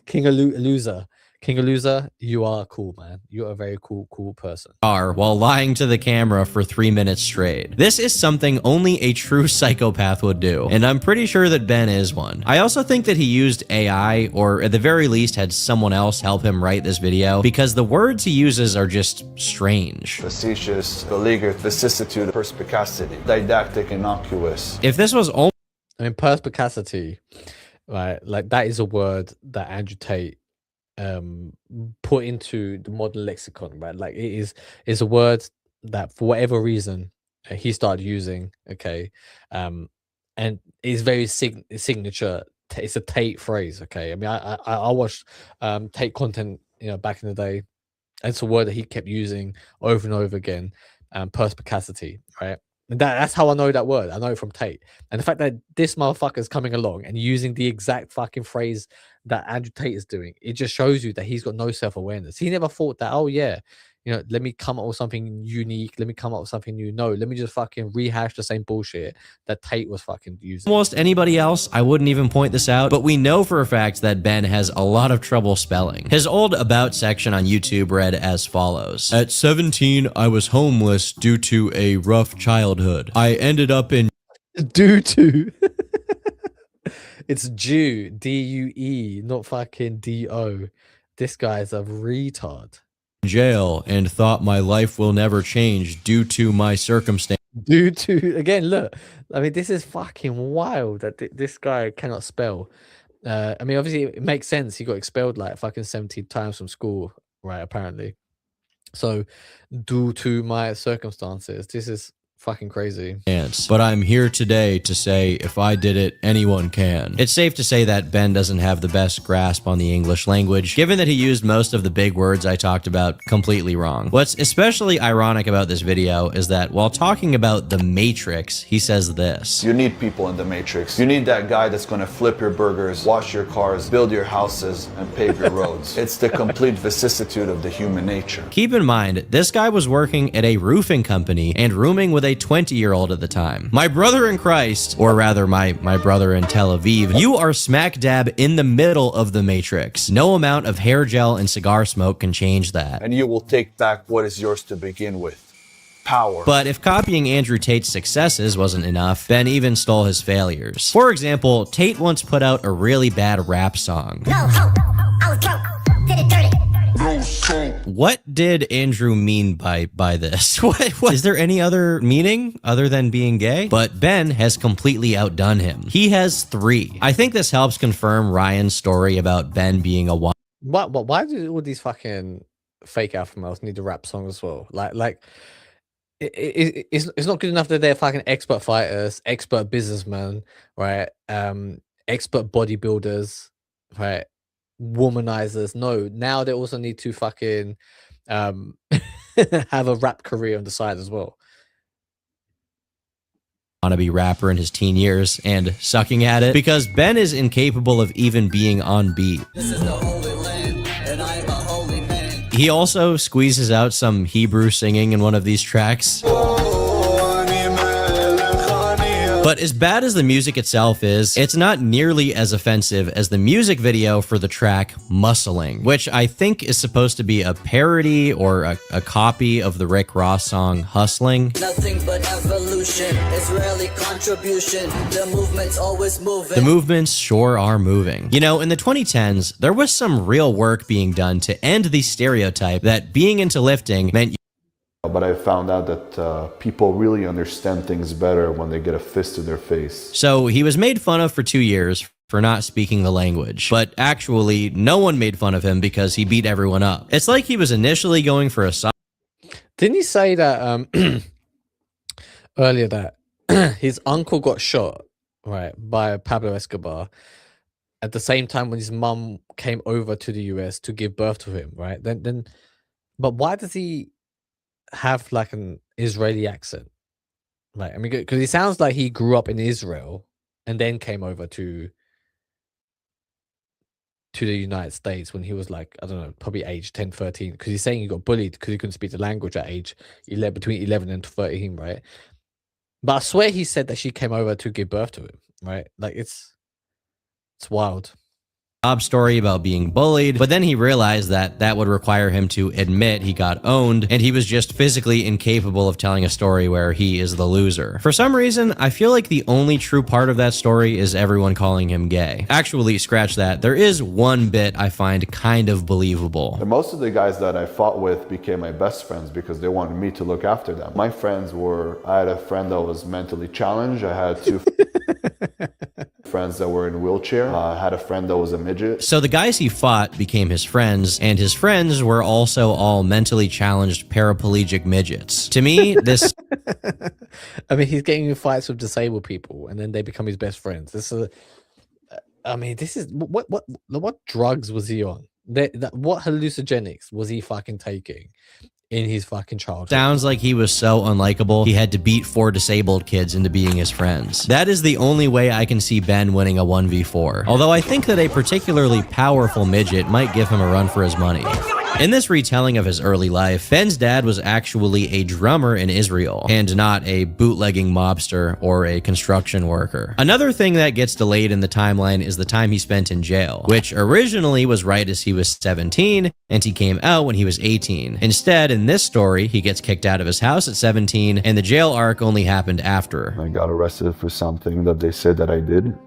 King Azoulay King of Loser, you are cool, man. You're a very cool person. While lying to the camera for 3 minutes straight. This is something only a true psychopath would do, and I'm pretty sure that Ben is one. I also think that he used AI, or at the very least had someone else help him write this video, because the words he uses are just strange. Facetious, beleaguered, vicissitude, perspicacity, didactic, innocuous. If this was only... I mean, perspicacity, right? Like, that is a word that Andrew Tate put into the modern lexicon, right? Like, it's a word that for whatever reason he started using, okay, and it's very signature. It's a Tate phrase, okay. I mean, I watched Tate content, you know, back in the day. It's a word that he kept using over and over again. Perspicacity, right? And that's how I know that word. I know it from Tate. And the fact that this motherfucker is coming along and using the exact fucking phrase that Andrew Tate is doing, it just shows you that he's got no self-awareness. He never thought that, oh yeah, you know, let me come up with something unique. Let me come up with something new. No, let me just fucking rehash the same bullshit that Tate was fucking using. Almost anybody else, I wouldn't even point this out, but we know for a fact that Ben has a lot of trouble spelling. His old About section on YouTube read as follows. At 17, I was homeless due to a rough childhood. I ended up in... Due to... It's due, D-U-E, not fucking D-O. This guy's a retard. Jail and thought my life will never change due to my circumstance. Due to, again, look, I mean, this is fucking wild that this guy cannot spell. I mean, obviously, it makes sense. He got expelled like fucking 70 times from school, right? Apparently. So, due to my circumstances, this is fucking crazy. But I'm here today to say if I did it, anyone can. It's safe to say that Ben doesn't have the best grasp on the English language, given that he used most of the big words I talked about completely wrong. What's especially ironic about this video is that while talking about the Matrix, he says this. You need people in the Matrix. You need that guy that's going to flip your burgers, wash your cars, build your houses, and pave your roads. It's the complete vicissitude of the human nature. Keep in mind, this guy was working at a roofing company and rooming with a 20-year-old at the time. My brother in Christ, or rather my brother in Tel Aviv, you are smack dab in the middle of the Matrix. No amount of hair gel and cigar smoke can change that. And you will take back what is yours to begin with. Power. But if copying Andrew Tate's successes wasn't enough, Ben even stole his failures. For example, Tate once put out a really bad rap song. No hope, I was broke, did it dirty. What did Andrew mean by this? What? Is there any other meaning other than being gay? But Ben has completely outdone him. He has 3. I think this helps confirm Ryan's story about Ben being a one. Why do all these fucking fake alpha males need to rap songs as well? Like it's not good enough that they're fucking expert fighters, expert businessmen, right? Expert bodybuilders, right? Womanizers. No, now they also need to fucking have a rap career on the side as well. Wannabe rapper in his teen years and sucking at it because Ben is incapable of even being on beat. This is the holy land, and I am a holy man. He also squeezes out some Hebrew singing in one of these tracks. But as bad as the music itself is, it's not nearly as offensive as the music video for the track Muscling, which I think is supposed to be a parody or a copy of the Rick Ross song Hustling. Nothing but evolution, it's rarely contribution. The movement's always moving. The movements sure are moving. You know, in the 2010s, there was some real work being done to end the stereotype that being into lifting meant But I found out that people really understand things better when they get a fist in their face. So he was made fun of for 2 years for not speaking the language. But actually, no one made fun of him because he beat everyone up. It's like he was initially going for a... Didn't he say that earlier that his uncle got shot, right, by Pablo Escobar at the same time when his mum came over to the US to give birth to him, right? But why does he have like an Israeli accent? Like, I mean, because he sounds like he grew up in Israel and then came over to the United States when he was like, I don't know, probably age 10, 13, because he's saying he got bullied because he couldn't speak the language at age 11, between 11 and 13, right? But I swear he said that she came over to give birth to him, right? Like, it's wild. sob story about being bullied, but then he realized that that would require him to admit he got owned, and he was just physically incapable of telling a story where he is the loser. For some reason, I feel like the only true part of that story is everyone calling him gay. Actually, scratch that. There is one bit I find kind of believable. And most of the guys that I fought with became my best friends because they wanted me to look after them. My friends were, I had a friend that was mentally challenged. I had two friends that were in wheelchair. I had a friend that was a midget. So the guys he fought became his friends, and his friends were also all mentally challenged paraplegic midgets. To me, this... I mean, he's getting in fights with disabled people, and then they become his best friends. This is, this is what drugs was he on? What hallucinogenics was he fucking taking in his fucking childhood? Sounds like he was so unlikable, he had to beat 4 disabled kids into being his friends. That is the only way I can see Ben winning a 1v4. Although I think that a particularly powerful midget might give him a run for his money. In this retelling of his early life, Ben's dad was actually a drummer in Israel, and not a bootlegging mobster or a construction worker. Another thing that gets delayed in the timeline is the time he spent in jail, which originally was right as he was 17, and he came out when he was 18. Instead, in this story, he gets kicked out of his house at 17, and the jail arc only happened after. I got arrested for something that they said that I did,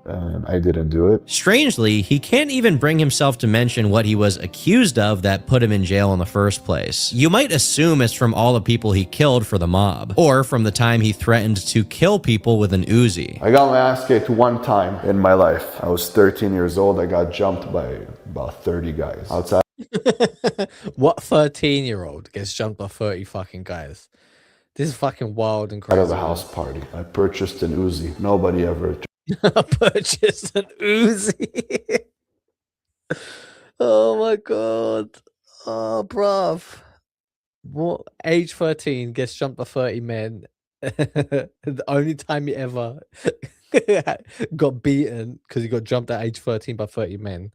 and I didn't do it. Strangely, he can't even bring himself to mention what he was accused of that put him in jail in the first place. You might assume it's from all the people he killed for the mob, or from the time he threatened to kill people with an Uzi. I got my ass kicked one time in my life. I was 13 years old. I got jumped by about 30 guys outside. What 13-year-old gets jumped by 30 fucking guys? This is fucking wild and crazy. Out of a house party. I purchased an Uzi. Nobody ever... Purchased an Uzi. Oh my god. Oh, bruv. What age 13 gets jumped by 30 men? The only time he ever got beaten because he got jumped at age 13 by 30 men.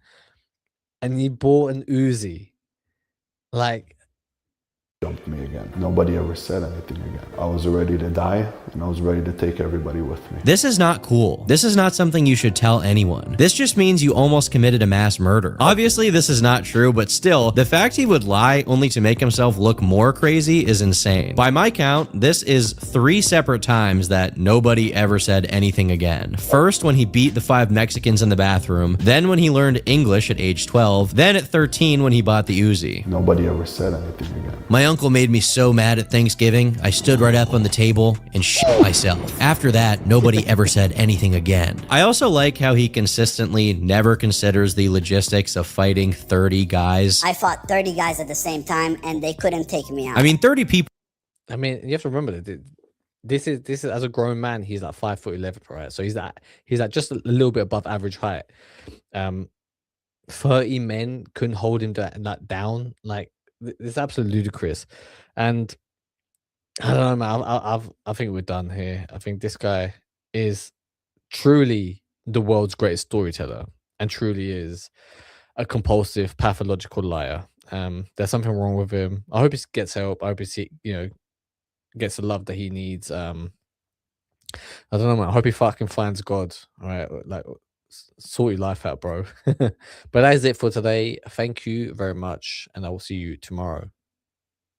And he bought an Uzi. Like, jumped me again. Nobody ever said anything again. I was ready to die, and I was ready to take everybody with me. This is not cool. This is not something you should tell anyone. This just means you almost committed a mass murder. Obviously, this is not true, but still, the fact he would lie only to make himself look more crazy is insane. By my count, this is 3 separate times that nobody ever said anything again. First, when he beat the 5 Mexicans in the bathroom, then when he learned English at age 12, then at 13 when he bought the Uzi. Nobody ever said anything again. My uncle made me so mad at Thanksgiving, I stood right up on the table and shit myself. After that, nobody ever said anything again. I also like how he consistently never considers the logistics of fighting 30 guys. I fought 30 guys at the same time, and they couldn't take me out. I mean, 30 people. I mean, you have to remember that this is as a grown man, he's like 5'11", right? So he's at just a little bit above average height. 30 men couldn't hold him down. Like, it's absolutely ludicrous. And I don't know, man. I think we're done here. I think this guy is truly the world's greatest storyteller, and truly is a compulsive, pathological liar. There's something wrong with him. I hope he gets help. I hope he gets the love that he needs. I don't know, man. I hope he fucking finds God. All right, like, sort your life out, bro. But that is it for today. Thank you very much, and I will see you tomorrow.